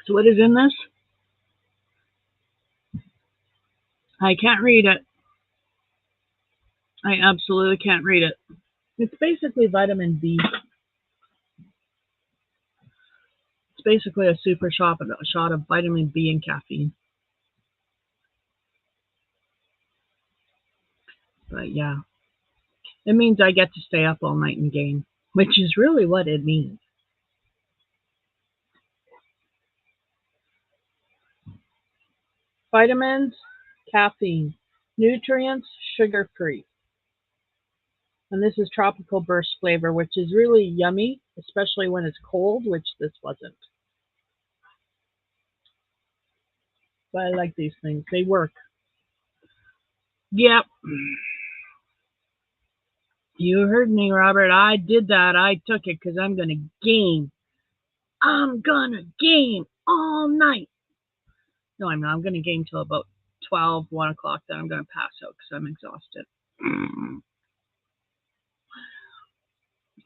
So what is in this? I can't read it. I absolutely can't read it. It's basically vitamin B. basically a super shot of vitamin B and caffeine. But yeah, it means I get to stay up all night and game, which is really what it means. Vitamins, caffeine, nutrients, sugar free. And this is tropical burst flavor, which is really yummy, especially when it's cold, which this wasn't. But I like these things. They work. Yep. You heard me, Robert. I did that. I took it because I'm going to game. I'm going to game all night. No, I'm not. I'm going to game till about 12, 1 o'clock. Then I'm going to pass out because I'm exhausted.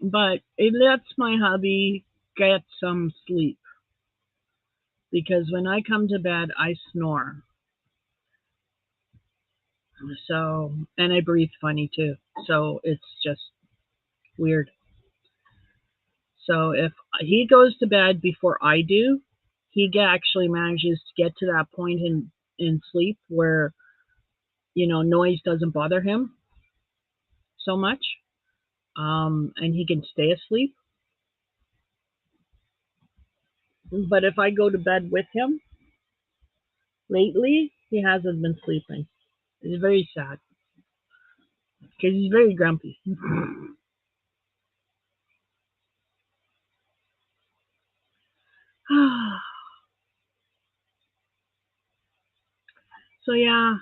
But it lets my hubby get some sleep because when I come to bed, I snore. So, and I breathe funny too. So it's just weird. So if he goes to bed before I do, he actually manages to get to that point in sleep where, noise doesn't bother him so much. And he can stay asleep. But if I go to bed with him, lately, he hasn't been sleeping. It's very sad because he's very grumpy. So yeah,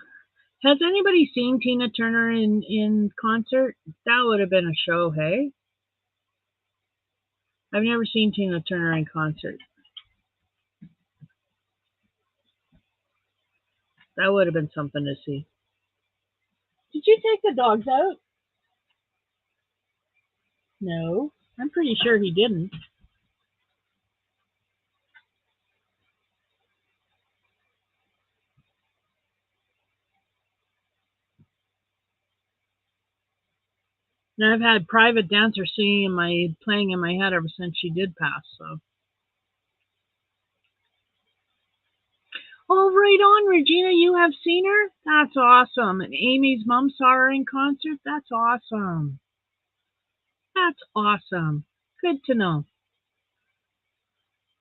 has anybody seen Tina Turner in concert? That would have been a show, hey? I've never seen Tina Turner in concert. That would have been something to see. Did you take the dogs out? No, I'm pretty sure he didn't. And I've had private dancers playing in my head ever since she did pass. So, oh, right on, Regina. You have seen her. That's awesome. And Amy's mom saw her in concert. That's awesome. That's awesome. Good to know.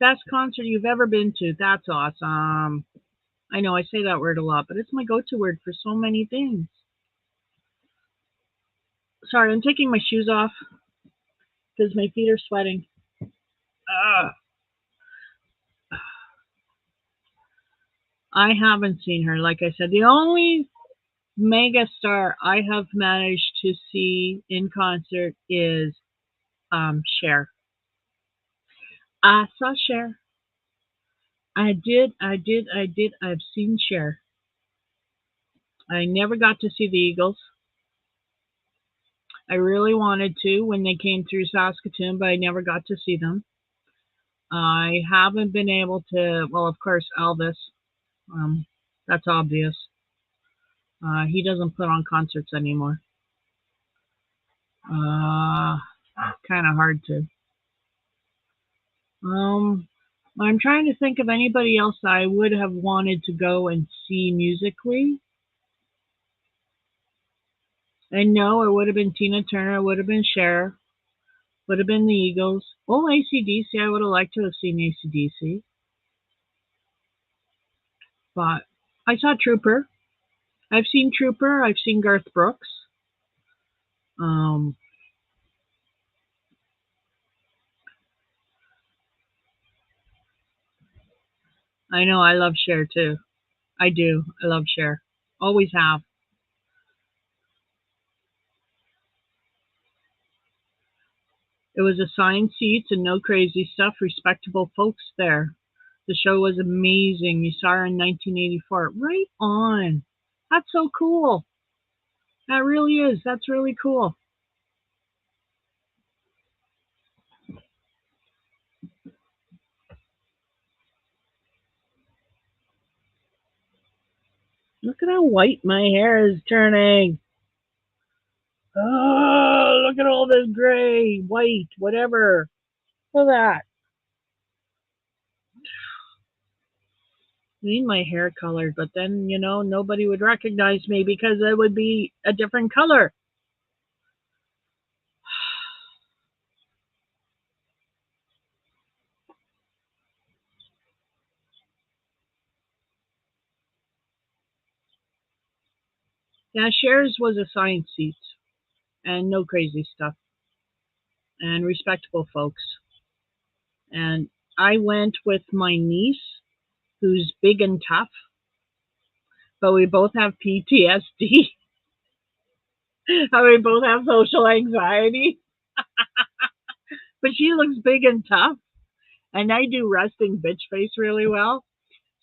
Best concert you've ever been to. That's awesome. I know I say that word a lot, but it's my go-to word for so many things. Sorry, I'm taking my shoes off because my feet are sweating. Ugh. I haven't seen her. Like I said, the only mega star I have managed to see in concert is Cher. I saw Cher. I did. I've seen Cher. I never got to see the Eagles. I really wanted to when they came through Saskatoon, but I never got to see them. I haven't been able to. Well, of course, Elvis. Um, that's obvious. He doesn't put on concerts anymore. Uh, kind of hard to. Um, I'm trying to think of anybody else I would have wanted to go and see musically. And no, it would have been Tina Turner, it would have been Cher, would have been the Eagles. Oh, AC/DC, I would have liked to have seen AC/DC. But I saw Trooper. I've seen Trooper. I've seen Garth Brooks. Um, I know I love Cher too. I do. I love Cher. Always have. It was assigned seats and no crazy stuff. Respectable folks there. The show was amazing. You saw her in 1984. Right on. That's so cool. That really is. That's really cool. Look at how white my hair is turning. Oh, look at all this gray, white, whatever. Look at that. need my hair colored, but then, nobody would recognize me because it would be a different color. Yeah, Cher's was a science seat and no crazy stuff and respectable folks. And I went with my niece, who's big and tough, but we both have PTSD. We both have social anxiety, but she looks big and tough, and I do resting bitch face really well.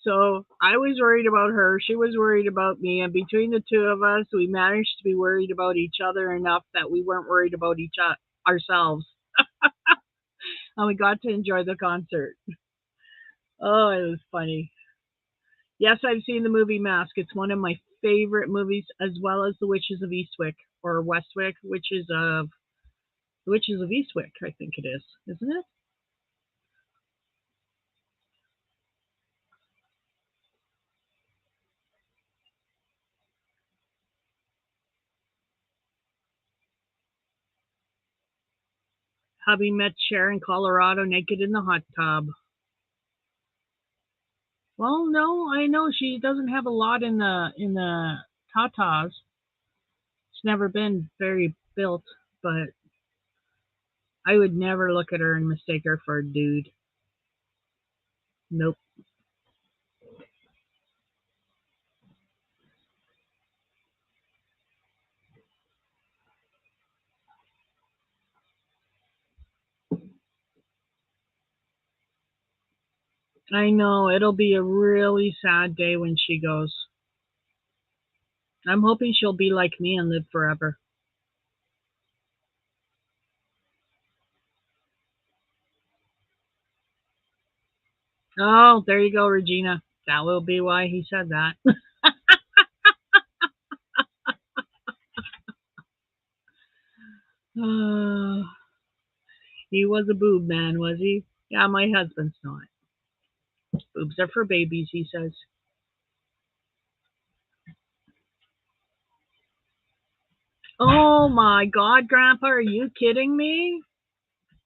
So I was worried about her. She was worried about me. And between the two of us, we managed to be worried about each other enough that we weren't worried about ourselves. And we got to enjoy the concert. Oh, it was funny. Yes, I've seen the movie Mask. It's one of my favorite movies, as well as The Witches of Eastwick or Westwick, The Witches of Eastwick, I think it is, isn't it? Hubby met Cher in Colorado naked in the hot tub. Well, no, I know she doesn't have a lot in the tatas. It's never been very built, but I would never look at her and mistake her for a dude. Nope. I know it'll be a really sad day when she goes. I'm hoping she'll be like me and live forever. Oh, there you go, Regina. That will be why he said that. uh, he was a boob man, was he? Yeah, my husband's not. Boobs are for babies, he says. Oh my God, Grandpa, are you kidding me?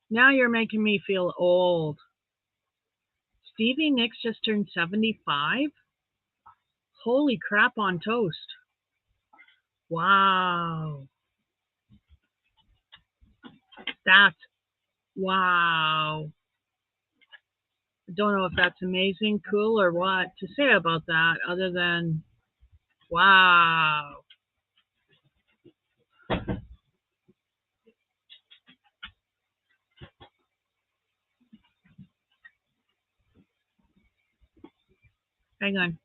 Now you're making me feel old. Stevie Nicks just turned 75? Holy crap on toast. Wow. That's, wow. I don't know if that's amazing, cool, or what to say about that other than, wow. Hang on.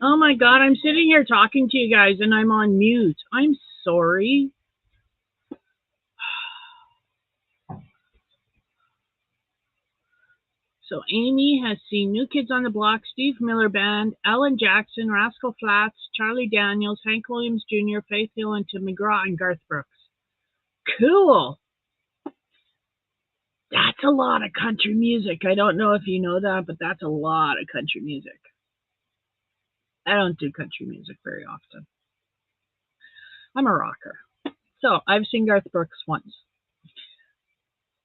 Oh my God, I'm sitting here talking to you guys and I'm on mute. I'm sorry. So Amy has seen New Kids on the Block, Steve Miller Band, Alan Jackson, Rascal Flatts, Charlie Daniels, Hank Williams Jr., Faith Hill, and Tim McGraw, and Garth Brooks. Cool. That's a lot of country music. I don't know if you know that, but that's a lot of country music. I don't do country music very often. I'm a rocker. So I've seen Garth Brooks once,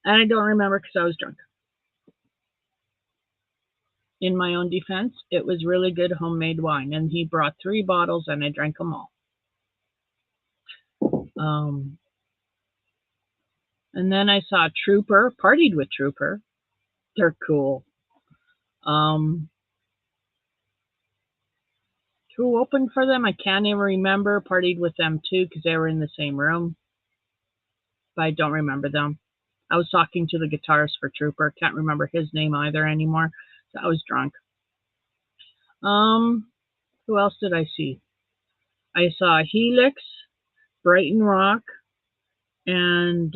and I don't remember because I was drunk. In my own defense, it was really good homemade wine, and he brought 3 bottles, and I drank them all. Um, and then I saw Trooper, partied with Trooper. They're cool. Um, who opened for them? I can't even remember. Partied with them too because they were in the same room, but I don't remember them. I was talking to the guitarist for Trooper. Can't remember his name either anymore. So I was drunk. Um, who else did I see? I saw Helix, Brighton Rock, and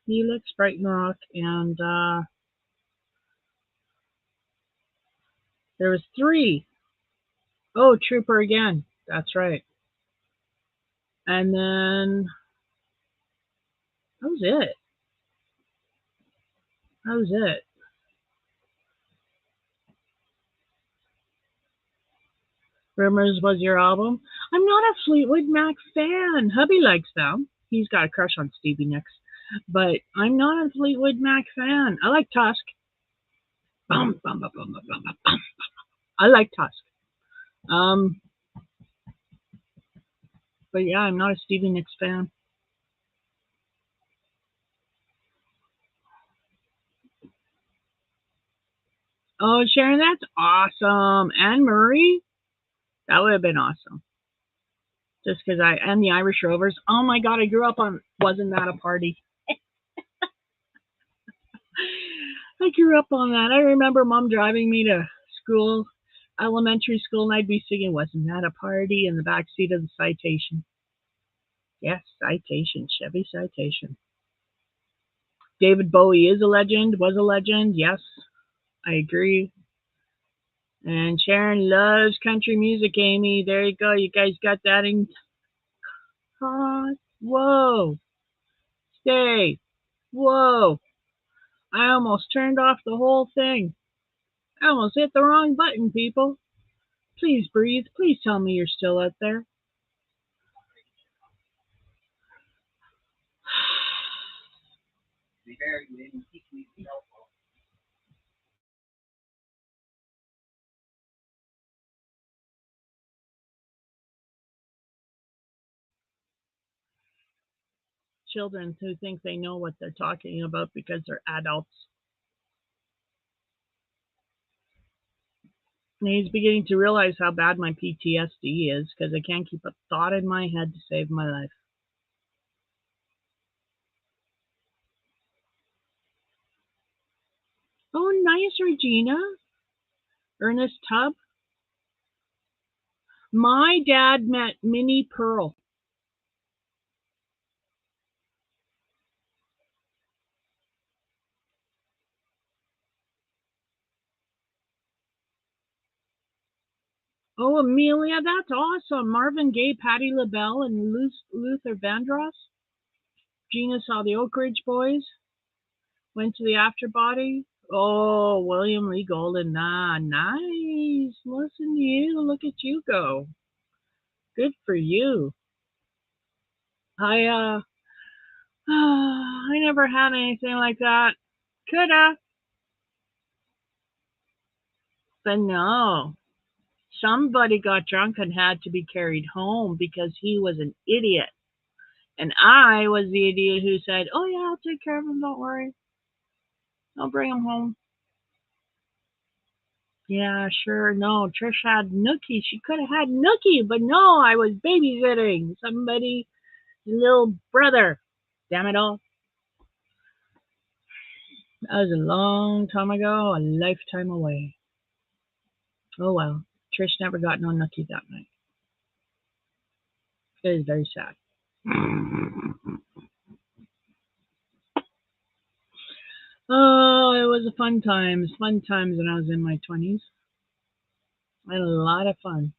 Helix, Brighton Rock, and there was 3. Oh, Trooper again. That's right. And then that was it. That was it. Rumors was your album. I'm not a Fleetwood Mac fan. Hubby likes them. He's got a crush on Stevie Nicks. But I'm not a Fleetwood Mac fan. I like Tusk. Bum, bum, bum, bum, bum, bum, bum. I like Tusk. Um, but yeah, I'm not a Stevie Nicks fan. Oh, Sharon, that's awesome. Anne Murray, that would have been awesome. Just because and the Irish Rovers. Oh my God, I grew up on Wasn't That a Party? I grew up on that. I remember Mom driving me to school, elementary school, and I'd be singing Wasn't That a Party in the back seat of the Citation. Yes, Citation, Chevy Citation. David Bowie is a legend, was a legend. Yes, I agree. And Sharon loves country music, Amy. There you go. You guys got that in. Whoa. Stay. Whoa. I almost turned off the whole thing. I almost hit the wrong button, people. Please breathe. Please tell me you're still out there. Children who think they know what they're talking about because they're adults. And he's beginning to realize how bad my PTSD is because I can't keep a thought in my head to save my life. Oh, nice, Regina. Ernest Tubb. My dad met Minnie Pearl. Oh, Amelia, that's awesome. Marvin Gaye, Patti LaBelle, and Luther Vandross. Gina saw the Oak Ridge Boys. Went to the Afterbody. Oh, William Lee Golden. Ah, nice. Listen to you. Look at you go. Good for you. I I never had anything like that. Coulda, but no. Somebody got drunk and had to be carried home because he was an idiot. And I was the idiot who said, "Oh yeah, I'll take care of him. Don't worry. I'll bring him home." Yeah, sure. No, Trish had Nookie. She could have had Nookie, but no, I was babysitting somebody's little brother. Damn it all. That was a long time ago, a lifetime away. Oh well. Trish never got no Nookie that night. It is very sad. Oh, it was a fun times when I was in my 20s. I had a lot of fun.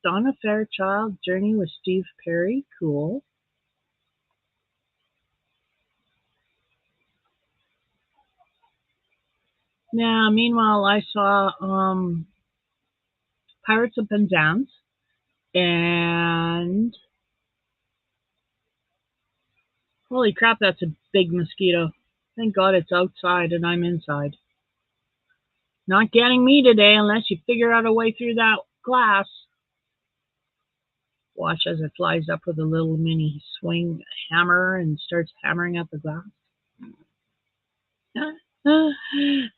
Donna Fairchild, Journey with Steve Perry. Cool. Now, meanwhile, I saw Pirates of Penzance and holy crap, that's a big mosquito. Thank God it's outside and I'm inside. Not getting me today unless you figure out a way through that glass. Watch as it flies up with a little mini swing hammer and starts hammering at the glass.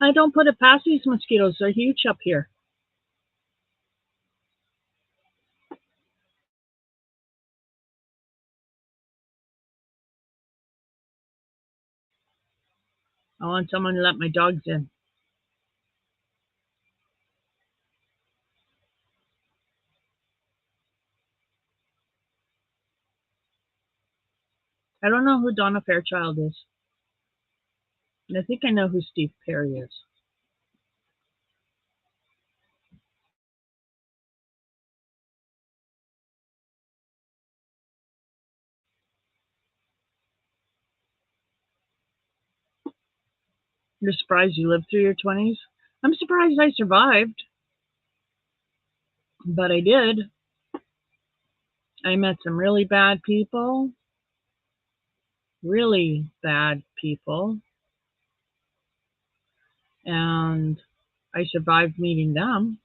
I don't put it past these mosquitoes. They're huge up here. I want someone to let my dogs in. I don't know who Donna Fairchild is. And I think I know who Steve Perry is. You're surprised you lived through your 20s? I'm surprised I survived. But I did. I met some really bad people. Really bad people. And I survived meeting them.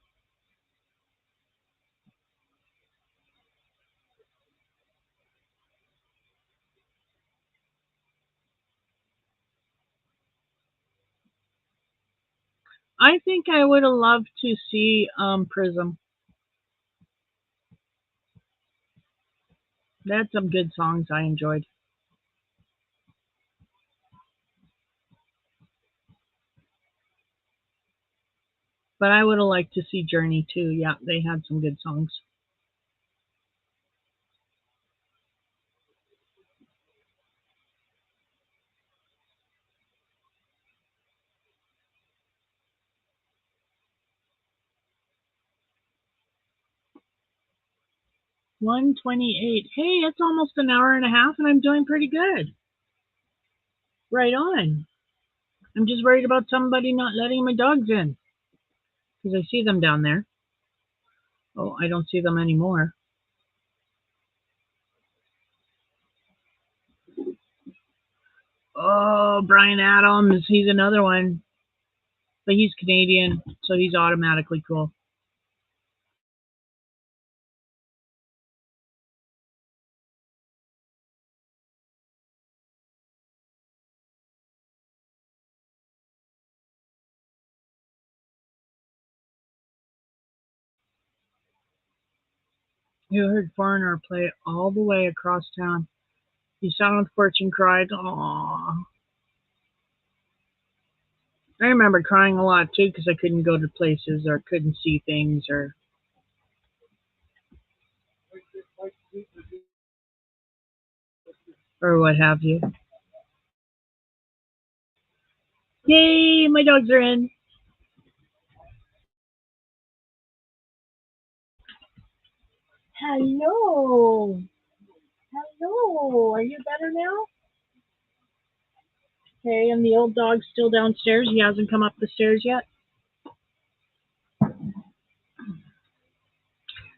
I think I would have loved to see Prism. They had some good songs I enjoyed. But I would have liked to see Journey too. Yeah, they had some good songs. One 28. Hey, it's almost an hour and a half, and I'm doing pretty good. Right on. I'm just worried about somebody not letting my dogs in because I see them down there. Oh, I don't see them anymore. Oh, Brian Adams. He's another one, but he's Canadian, so he's automatically cool. You heard Foreigner play all the way across town. He sat on the porch and cried. Aww. I remember crying a lot too because I couldn't go to places or couldn't see things or what have you. Yay, my dogs are in. Hello. Hello. Are you better now? Okay, and the old dog's still downstairs. He hasn't come up the stairs yet.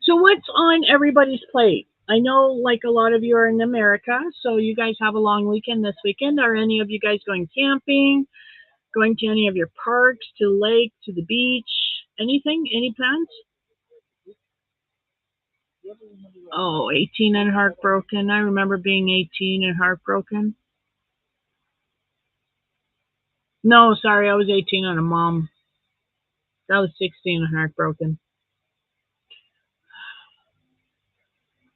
So what's on everybody's plate? I know like a lot of you are in America, so you guys have a long weekend this weekend. Are any of you guys going camping? Going to any of your parks, to the lake, to the beach? Anything? Any plans? Oh, 18 and heartbroken. I remember being 18 and heartbroken. No, sorry, I was 18 and a mom. That was 16 and heartbroken.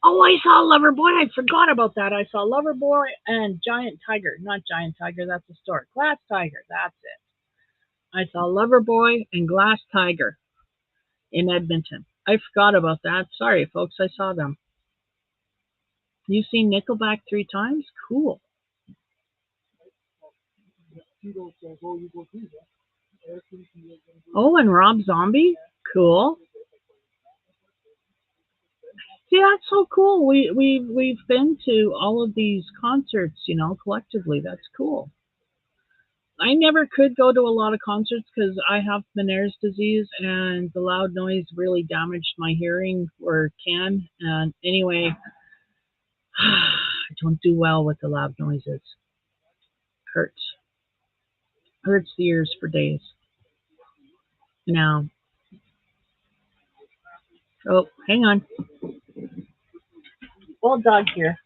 Oh, I saw Loverboy. I forgot about that. I saw Loverboy and Giant Tiger. Not Giant Tiger, that's a store. Glass Tiger, that's it. I saw Loverboy and Glass Tiger in Edmonton. I forgot about that. Sorry, folks, I saw them. You've seen Nickelback 3 times? Cool. Oh, and Rob Zombie? Cool. See, that's so cool. We've been to all of these concerts, collectively. That's cool. I never could go to a lot of concerts because I have Meniere's disease and the loud noise really damaged my hearing or can. And anyway, I don't do well with the loud noises. Hurts. Hurts the ears for days. Now, oh, hang on. Old dog here.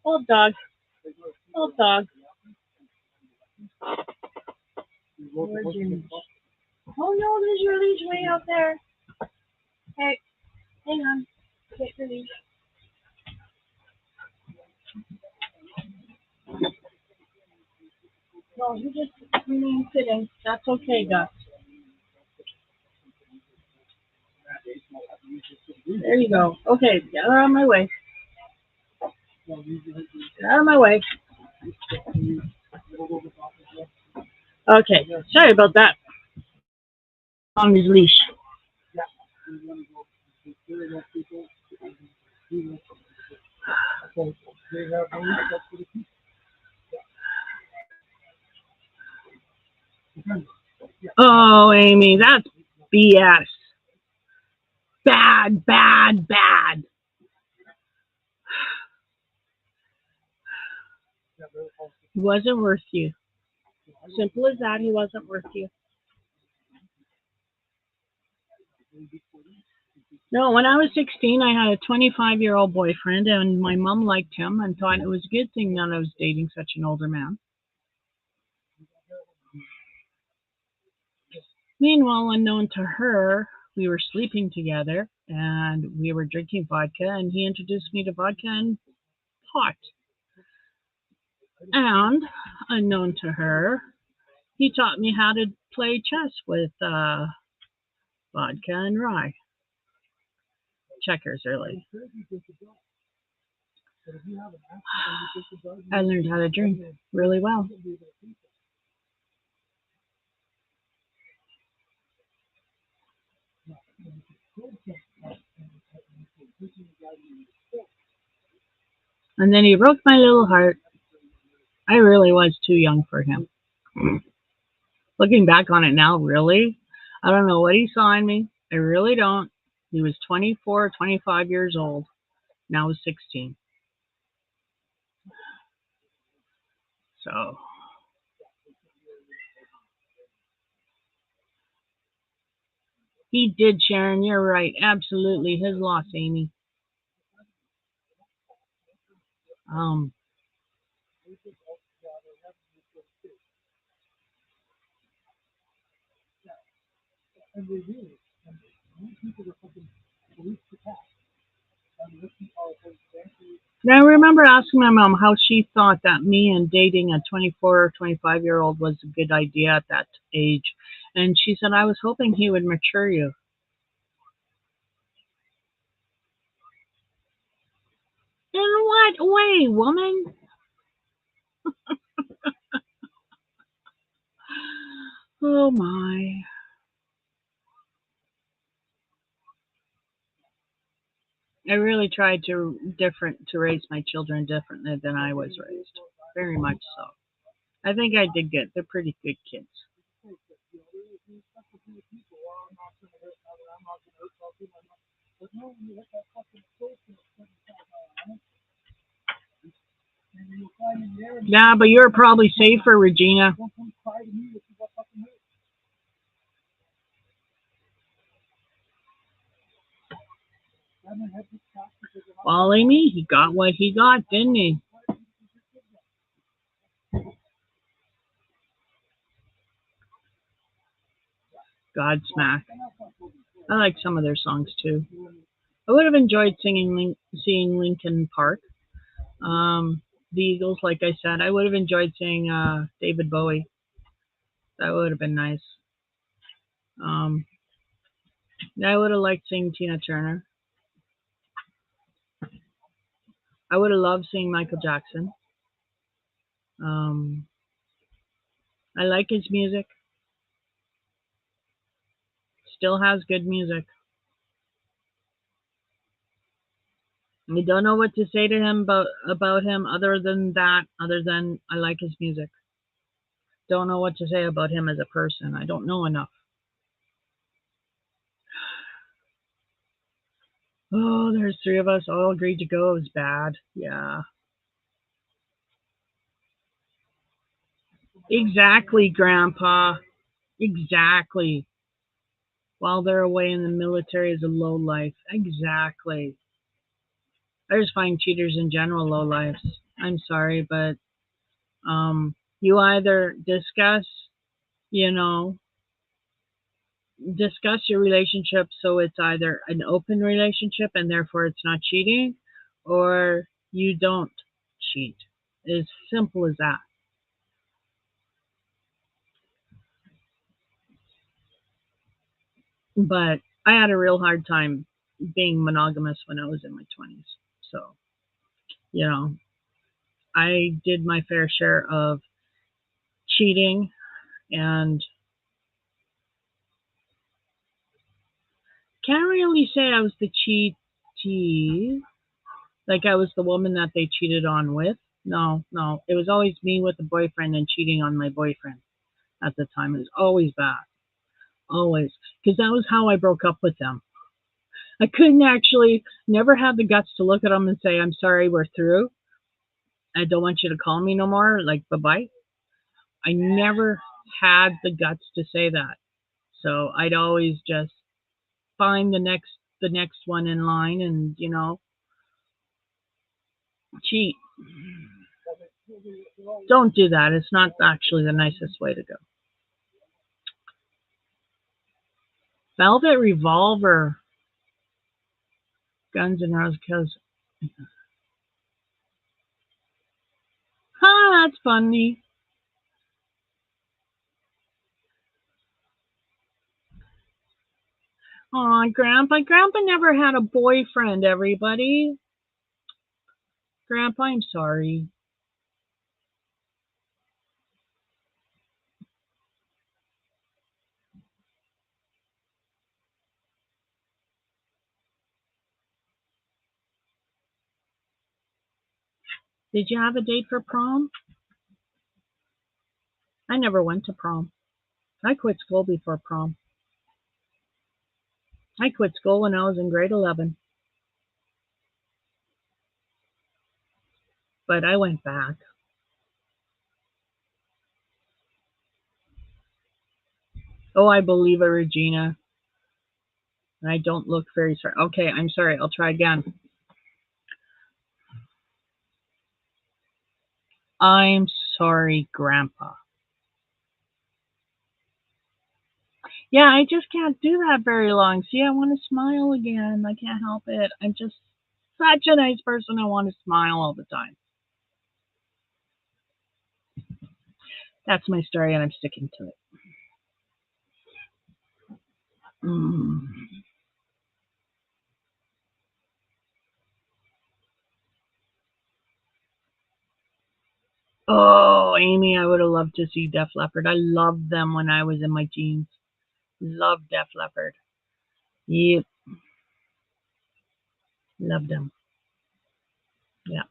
Old dog. Old dog. Where's your leash? Oh no, there's your leash way out there. Hey, hang on. Get your leash. No, you just remain sitting. That's okay, Gus. There you go. Okay, get out of my way. Get out of my way. Okay, sorry about that. On his leash. Oh, Amy, that's BS. Bad, bad, bad. He wasn't worth you. Simple as that. He wasn't worth you. No, when I was 16, I had a 25-year-old boyfriend, and my mom liked him and thought it was a good thing that I was dating such an older man. Meanwhile, unknown to her, we were sleeping together and we were drinking vodka, and he introduced me to vodka and pot. And unknown to her, he taught me how to play chess with vodka and rye. Checkers, really. I learned how to drink really well. And then he broke my little heart. I really was too young for him. Looking back on it now, really, I don't know what he saw in me. I really don't. He was 24, 25 years old. Now he's 16. So he did, Sharon. You're right. Absolutely. His loss, Amy. Um, Now, I remember asking my mom how she thought that me and dating a 24 or 25-year-old was a good idea at that age. And she said, I was hoping he would mature you. In what way, woman? Oh my. I really tried to raise my children differently than I was raised. Very much so. I think I did good. They're pretty good kids. Yeah, but you're probably safer, Regina. Well, Amy, he got what he got, didn't he? Godsmack. I like some of their songs too. I would have enjoyed seeing Lincoln Park. The Eagles, like I said, I would have enjoyed seeing David Bowie. That would have been nice. Um, I would have liked seeing Tina Turner. I would have loved seeing Michael Jackson. Um, I like his music. Still has good music. I don't know what to say to him about him other than that, other than I like his music. Don't know what to say about him as a person. I don't know enough. Oh, there's three of us all agreed to go. It was bad. Yeah. Exactly, Grandpa. Exactly. While they're away in the military is a low life. Exactly. I just find cheaters in general low lives. I'm sorry, but you either you know, discuss your relationship so it's either an open relationship and therefore it's not cheating, or you don't cheat. As simple as that. But I had a real hard time being monogamous when I was in my 20s. So, you know, I did my fair share of cheating, and can't really say I was the cheatee. Like I was the woman that they cheated on with. No, no. It was always me with a boyfriend and cheating on my boyfriend at the time. It was always that. Always. Because that was how I broke up with them. I couldn't actually, never had the guts to look at them and say, I'm sorry, we're through. I don't want you to call me no more. Like, bye bye. I never had the guts to say that. So I'd always just find the next one in line and, cheat. Don't do that. It's not actually the nicest way to go. Velvet Revolver, Guns N' Roses. Ah, that's funny. Aw, Grandpa. Grandpa never had a boyfriend, everybody. Grandpa, I'm sorry. Did you have a date for prom? I never went to prom. I quit school before prom. I quit school when I was in grade 11, but I went back. Oh, I believe it, Regina. And I don't look very sorry. Okay, I'm sorry. I'll try again. I'm sorry, Grandpa. Yeah, I just can't do that very long. See, I want to smile again. I can't help it. I'm just such a nice person. I want to smile all the time. That's my story, and I'm sticking to it. Mm. Oh, Amy, I would have loved to see Def Leppard. I loved them when I was in my teens. Loved Def Leppard. Yep, loved them. Yeah,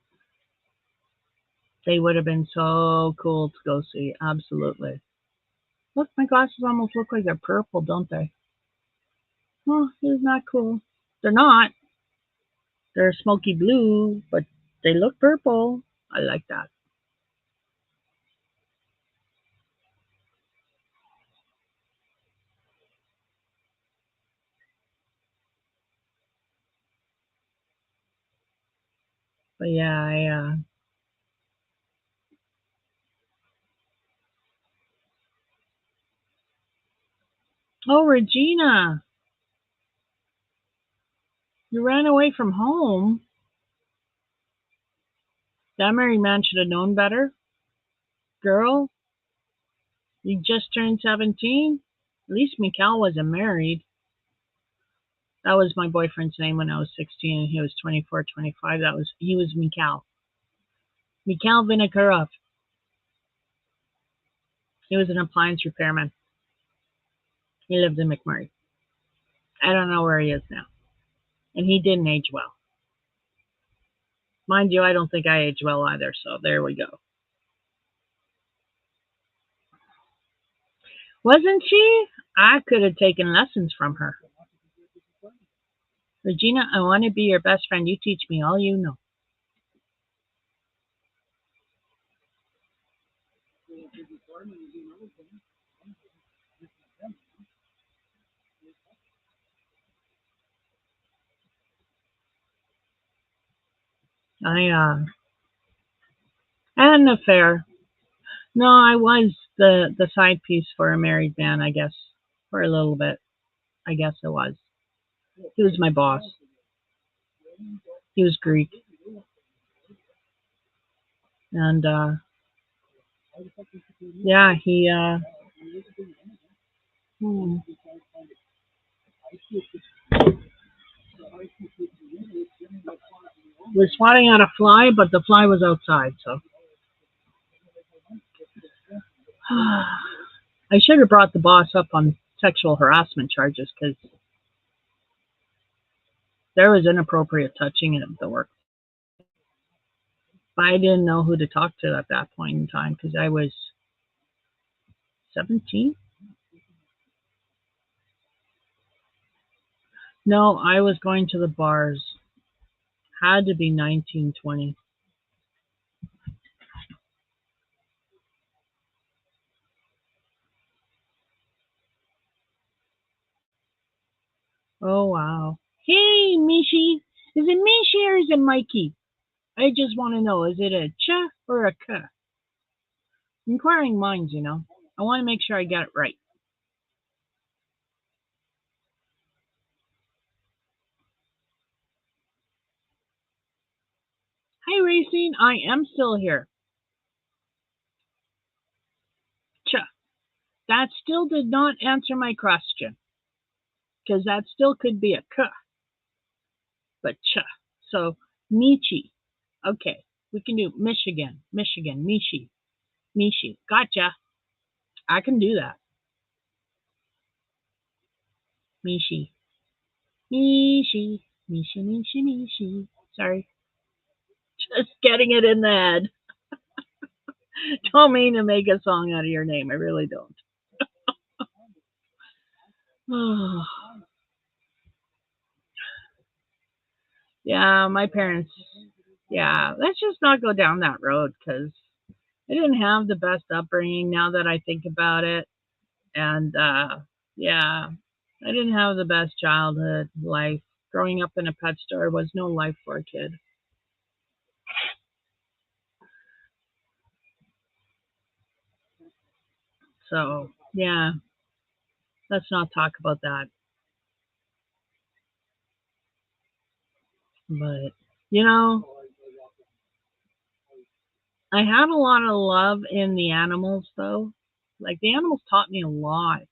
they would have been so cool to go see. Absolutely. Look, my glasses almost look like they're purple, don't they? Oh, isn't that cool? They're not. They're smoky blue, but they look purple. I like that. But yeah, oh, Regina, you ran away from home. That married man should have known better. Girl, you just turned 17. At least Mikal wasn't married. That was my boyfriend's name when I was 16 and he was 24, 25. He was Mikal. Mikal Vinokurov. He was an appliance repairman. He lived in McMurray. I don't know where he is now. And he didn't age well. Mind you, I don't think I age well either, so there we go. Wasn't she? I could have taken lessons from her. Regina, I want to be your best friend. You teach me all you know. I had an affair. No, I was the side piece for a married man, I guess, for a little bit. I guess it was. He was my boss. He was Greek, and yeah, he hmm, was swatting at a fly, but the fly was outside. So I should have brought the boss up on sexual harassment charges because there was inappropriate touching at the work. But I didn't know who to talk to at that point in time because I was 17. No, I was going to the bars. Had to be 19, 20. Oh, wow. Hey, Mishi. Is it Mishi or is it Mikey? I just want to know, is it a cha or a ka? Inquiring minds, you know. I want to make sure I get it right. Hi, Racing. I am still here. Cha. That still did not answer my question because that still could be a ka, but cha. So, Michi. Okay. We can do Michigan, Mishi, Mishi. Gotcha. I can do that. Mishi. Mishi. Mishi. Sorry. Just getting it in the head. Don't mean to make a song out of your name. I really don't. Yeah, my parents. Yeah, let's just not go down that road because I didn't have the best upbringing now that I think about it. And yeah, I didn't have the best childhood life. Growing up in a pet store was no life for a kid. So, yeah, let's not talk about that. But, you know, I had a lot of love in the animals, though. Like, the animals taught me a lot,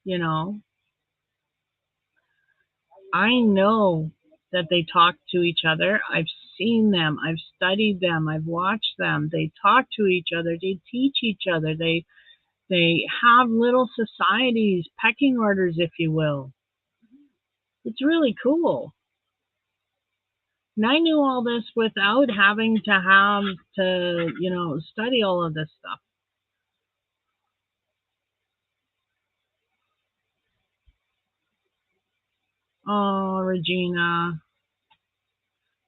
you know. I know that they talk to each other. I've seen them, I've studied them, I've watched them. They talk to each other, they teach each other, they have little societies, pecking orders, if you will. It's really cool. And I knew all this without having to have to, study all of this stuff. Oh, Regina,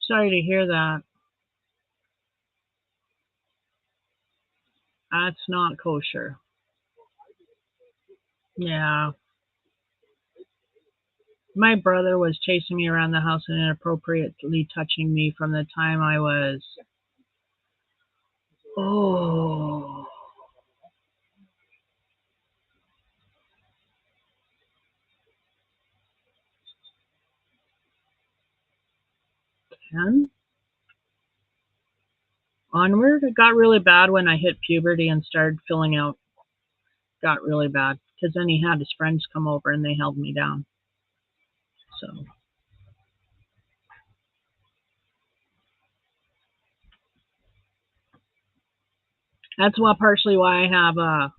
sorry to hear that. That's not kosher. Yeah. My brother was chasing me around the house and inappropriately touching me from the time I was, oh, 10 onward. It got really bad when I hit puberty and started filling out. Got really bad because then he had his friends come over and they held me down. So that's partially why I have a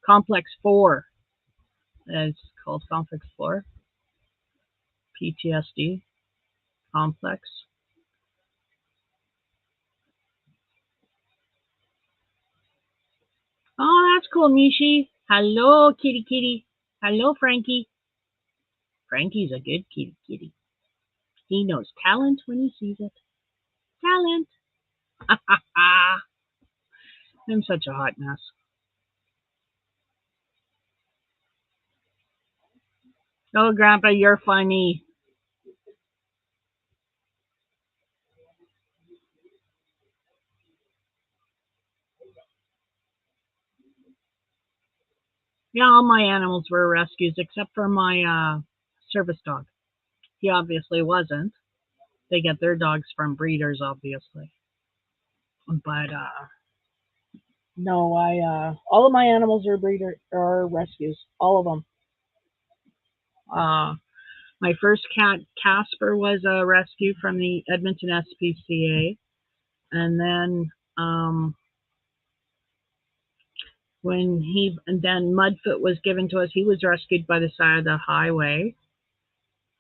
complex 4. It's called complex 4, PTSD. complex. Oh, that's cool, Mishi. Hello, kitty kitty. Hello, Frankie. Frankie's a good kitty kitty. He knows talent when he sees it. Talent. I'm such a hot mess. Oh, Grandpa, you're funny. Yeah, all my animals were rescues except for my service dog. He obviously wasn't. They get their dogs from breeders, obviously. But no, I all of my animals are breeder or rescues, all of them. My first cat, Casper, was a rescue from the Edmonton SPCA, and then and then Mudfoot was given to us. He was rescued by the side of the highway,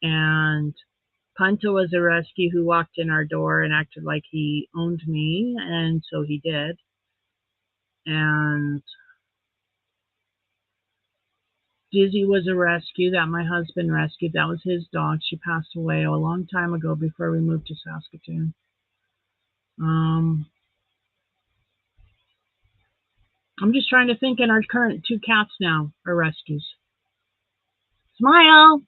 and Punta was a rescue who walked in our door and acted like he owned me, and so he did. And Dizzy was a rescue that my husband rescued. That was his dog. She passed away a long time ago before we moved to Saskatoon. Um, I'm just trying to think, and our current two cats now are rescues. Smile!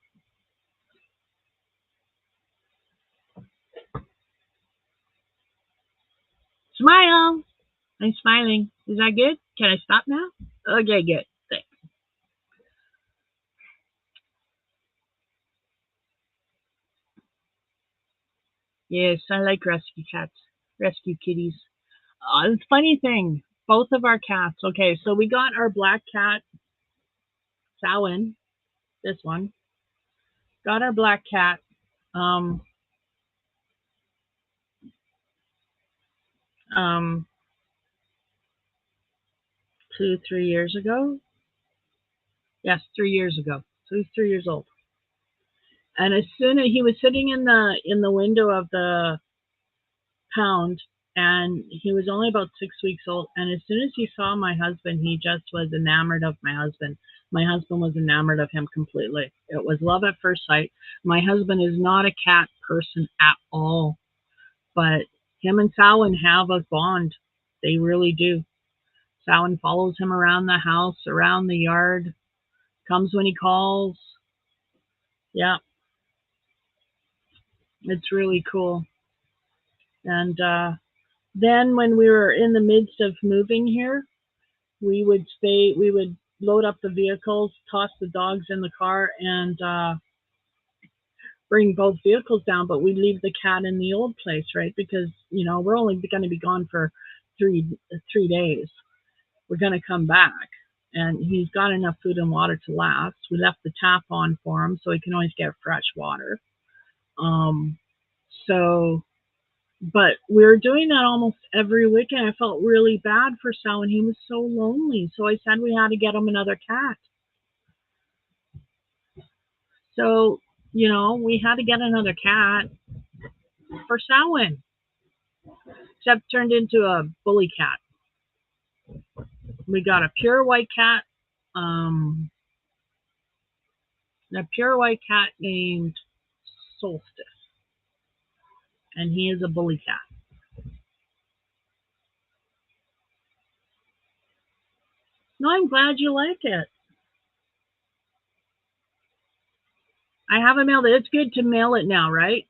Smile! I'm smiling. Is that good? Can I stop now? Okay, good. Thanks. Yes, I like rescue cats, rescue kitties. Funny thing, both of our cats. Okay, so we got our black cat, Samhain, this one. Got our black cat um, um, 2, 3 years ago. Yes, 3 years ago. So he's 3 years old. And as soon as he was sitting in the window of the pound, and he was only about 6 weeks old. And as soon as he saw my husband, he just was enamored of my husband. My husband was enamored of him completely. It was love at first sight. My husband is not a cat person at all, but him and Samhain have a bond. They really do. Samhain follows him around the house, around the yard, comes when he calls. Yeah, it's really cool. And then when we were in the midst of moving here, we would load up the vehicles, toss the dogs in the car, and bring both vehicles down, but we'd leave the cat in the old place, right? Because, we're only going to be gone for three days. We're going to come back. And he's got enough food and water to last. We left the tap on for him so he can always get fresh water. Um, so But we were doing that almost every weekend. I felt really bad for Sal, and he was so lonely. So I said we had to get him another cat. So, we had to get another cat for Samhain, except turned into a bully cat. We got um, a pure white cat named Solstice, and he is a bully cat. No, I'm glad you like it. I haven't mailed it. It's good to mail it now, right?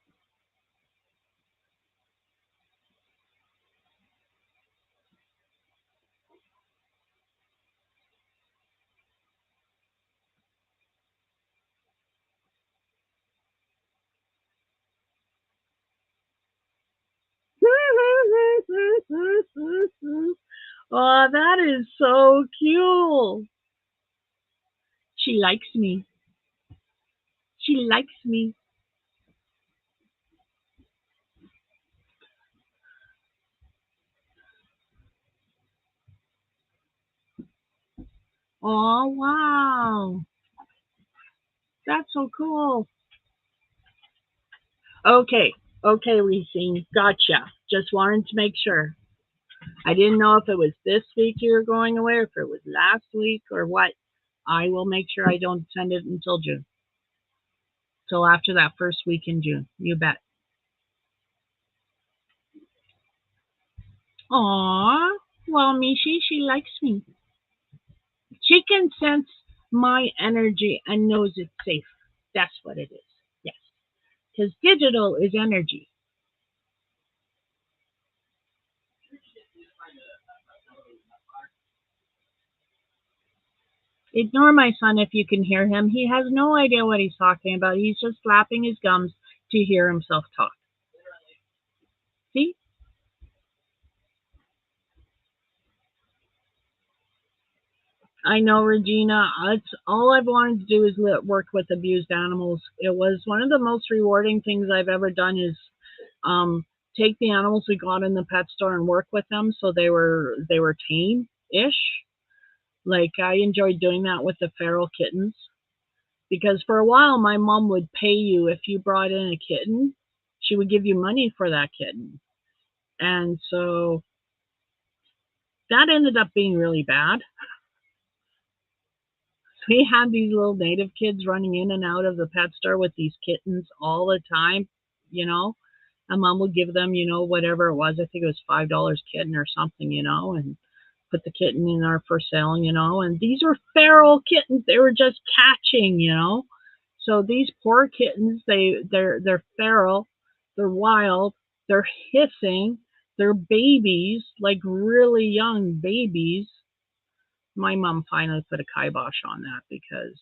Oh, that is so cute. She likes me. She likes me. Oh, wow. That's so cool. Okay. Okay, Reese, gotcha. Just wanted to make sure. I didn't know if it was this week you were going away or if it was last week or what. I will make sure I don't send it until June. Till after that first week in June. You bet. Aw, well, Mishi, she likes me. She can sense my energy and knows it's safe. That's what it is. Yes. Because digital is energy. Ignore my son if you can hear him. He has no idea what he's talking about. He's just slapping his gums to hear himself talk. See? I know, Regina. It's all I've wanted to do is work with abused animals. It was one of the most rewarding things I've ever done. Is um, take the animals we got in the pet store and work with them so they were tame-ish. Like I enjoyed doing that with the feral kittens because for a while my mom would pay you if you brought in a kitten. She would give you money for that kitten, and so that ended up being really bad. We had these little native kids running in and out of the pet store with these kittens all the time, you know. And mom would give them, whatever it was. I think it was $5 kitten or something, and put the kitten in our for sale, And these were feral kittens. They were just catching. So these poor kittens, they're feral, they're wild, they're hissing, they're babies, like really young babies. My mom finally put a kibosh on that because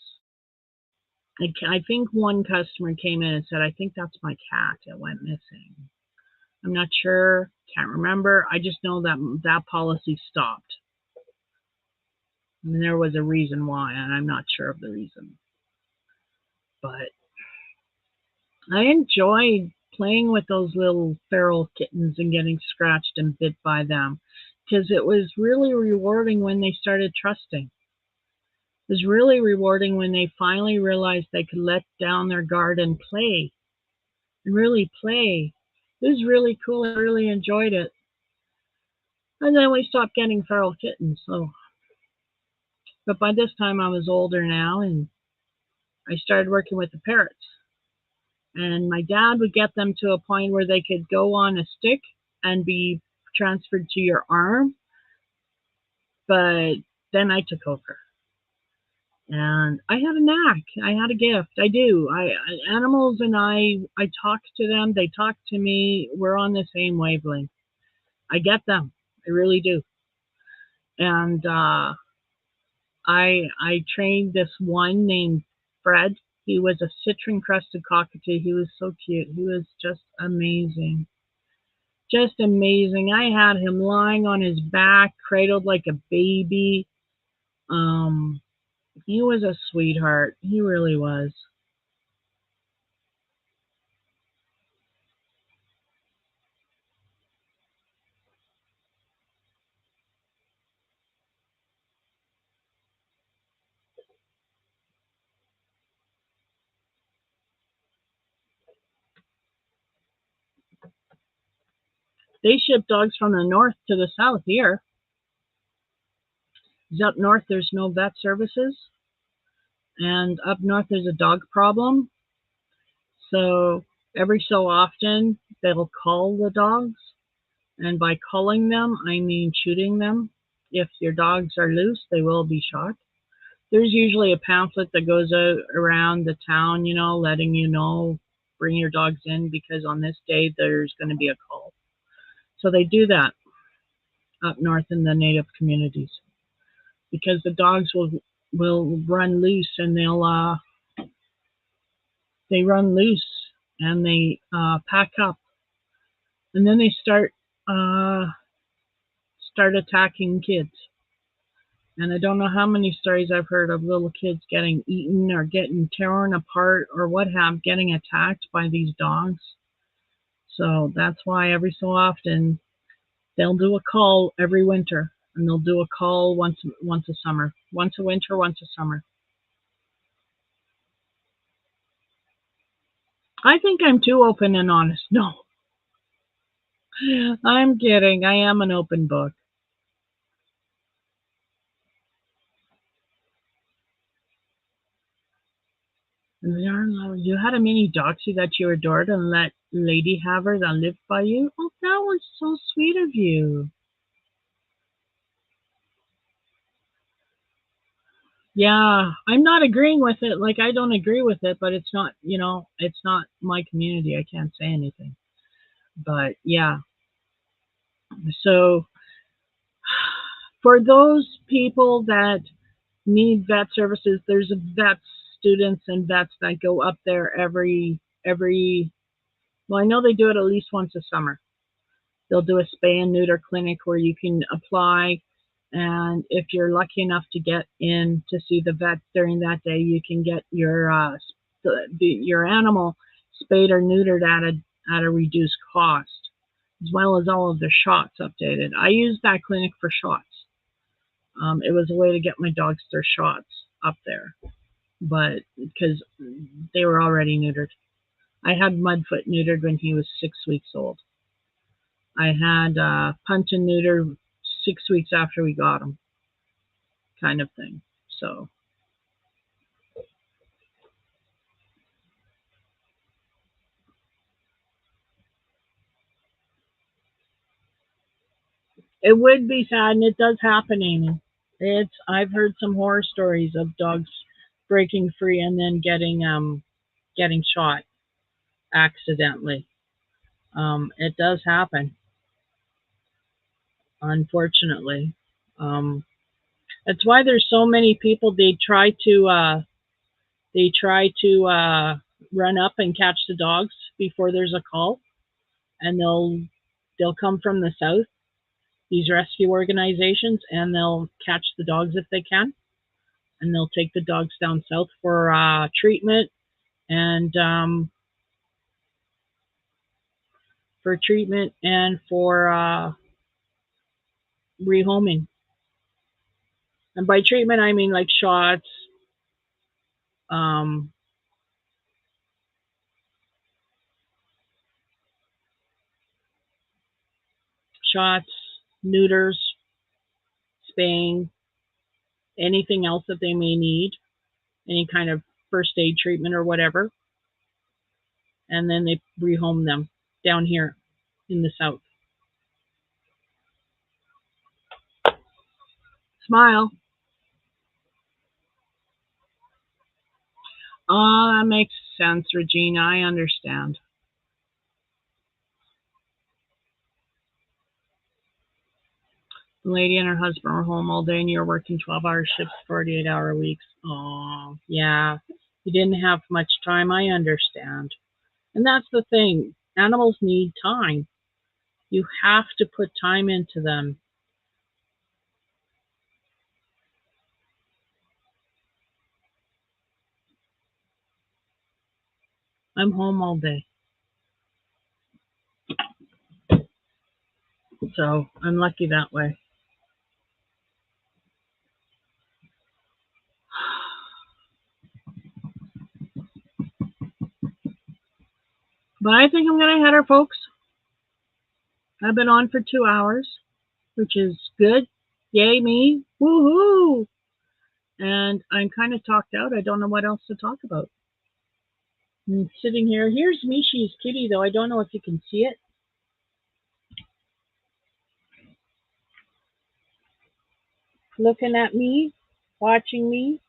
I think one customer came in and said, I think that's my cat. It went missing. I'm not sure. Can't remember. I just know that that policy stopped. And there was a reason why, and I'm not sure of the reason. But I enjoyed playing with those little feral kittens and getting scratched and bit by them because it was really rewarding when they started trusting. It was really rewarding when they finally realized they could let down their guard and play and really play. It was really cool. I really enjoyed it. And then we stopped getting feral kittens. So, but by this time I was older now, and I started working with the parrots. And my dad would get them to a point where they could go on a stick and be transferred to your arm. But then I took over. And I had a knack. I had a gift. I do. Animals and I talk to them. They talk to me. We're on the same wavelength. I get them. I really do. And I trained this one named Fred. He was a citron crested cockatoo. He was so cute. He was just amazing. Just amazing. I had him lying on his back, cradled like a baby. Um, he was a sweetheart. He really was. They ship dogs from the north to the south here. 'Cause up north there's no vet services, and up north there's a dog problem. So every so often they'll call the dogs, and by calling them I mean shooting them. If your dogs are loose, they will be shot. There's usually a pamphlet that goes out around the town, letting you know bring your dogs in because on this day there's going to be a call. So they do that up north in the native communities because the dogs will run loose and they run loose and they pack up and then they uh, start attacking kids. And I don't know how many stories I've heard of little kids getting eaten or getting torn apart or what have, getting attacked by these dogs. So that's why every so often they'll do a call every winter, and they'll do a call once a summer, once a winter, once a summer. I think I'm too open and honest. No, I'm kidding. I am an open book. You had a mini doxy that you adored and let lady have her that lived by you? Oh, that was so sweet of you. Yeah, I'm not agreeing with it. Like, I don't agree with it, but it's not, it's not my community. I can't say anything. But yeah, so for those people that need vet services, there's vet students and vets that go up there every. Well, I know they do it at least once a summer. They'll do a spay and neuter clinic where you can apply, and if you're lucky enough to get in to see the vet during that day, you can get your animal spayed or neutered at a reduced cost, as well as all of their shots updated. I used that clinic for shots. It was a way to get my dogs their shots up there, but because they were already neutered. I had Mudfoot neutered when he was 6 weeks old. I had punch and neuter 6 weeks after we got him, kind of thing. So it would be sad, and it does happen, Amy. I've heard some horror stories of dogs breaking free and then getting shot accidentally. It does happen, unfortunately. Um, that's why there's so many people. They try to run up and catch the dogs before there's a call, and they'll come from the south, these rescue organizations, and they'll catch the dogs if they can, and they'll take the dogs down south for treatment and for rehoming. And by treatment, I mean like um, shots, neuters, spaying, anything else that they may need, any kind of first aid treatment or whatever, and then they rehome them down here in the south. Smile. Oh, that makes sense, Regina. I understand. The lady and her husband were home all day, and you were working 12-hour shifts, 48-hour weeks. Oh, yeah. You didn't have much time. I understand. And that's the thing. Animals need time. You have to put time into them. I'm home all day, so I'm lucky that way. But I think I'm going to head her, folks. I've been on for 2 hours, which is good. Yay, me. Woohoo. And I'm kind of talked out. I don't know what else to talk about. I'm sitting here. Here's Mishi's kitty, though. I don't know if you can see it. Looking at me, watching me.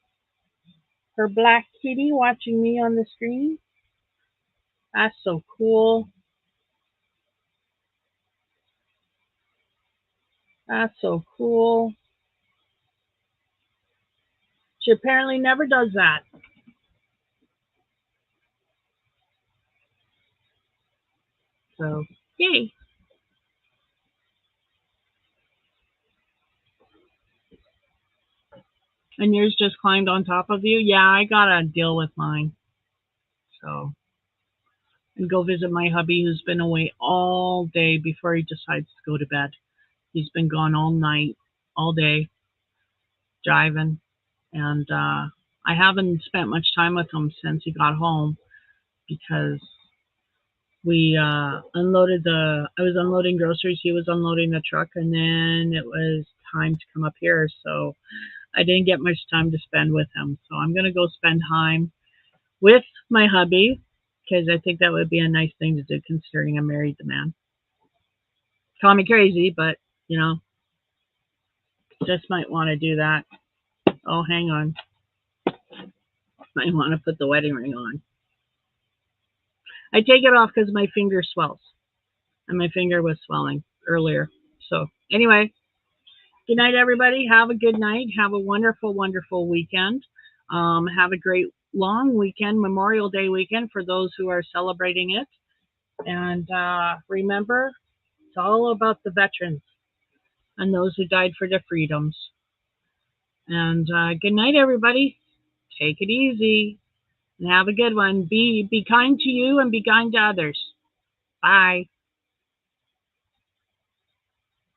Her black kitty watching me on the screen. That's so cool. That's so cool. She apparently never does that. So, yay. And yours just climbed on top of you? Yeah, I gotta deal with mine. So, and go visit my hubby who's been away all day before he decides to go to bed. He's been gone all night, all day, driving. And I haven't spent much time with him since he got home because We unloaded I was unloading groceries, he was unloading the truck, and then it was time to come up here. So I didn't get much time to spend with him. So I'm going to go spend time with my hubby because I think that would be a nice thing to do considering I'm married to man. Call me crazy, but you know, just might want to do that. Oh, hang on. Might want to put the wedding ring on. I take it off because my finger swells, and my finger was swelling earlier. So anyway, good night, everybody. Have a good night. Have a wonderful, wonderful weekend. Have a great long weekend, Memorial Day weekend for those who are celebrating it. And remember, it's all about the veterans and those who died for their freedoms. And good night, everybody. Take it easy and have a good one. Be kind to you and be kind to others. Bye.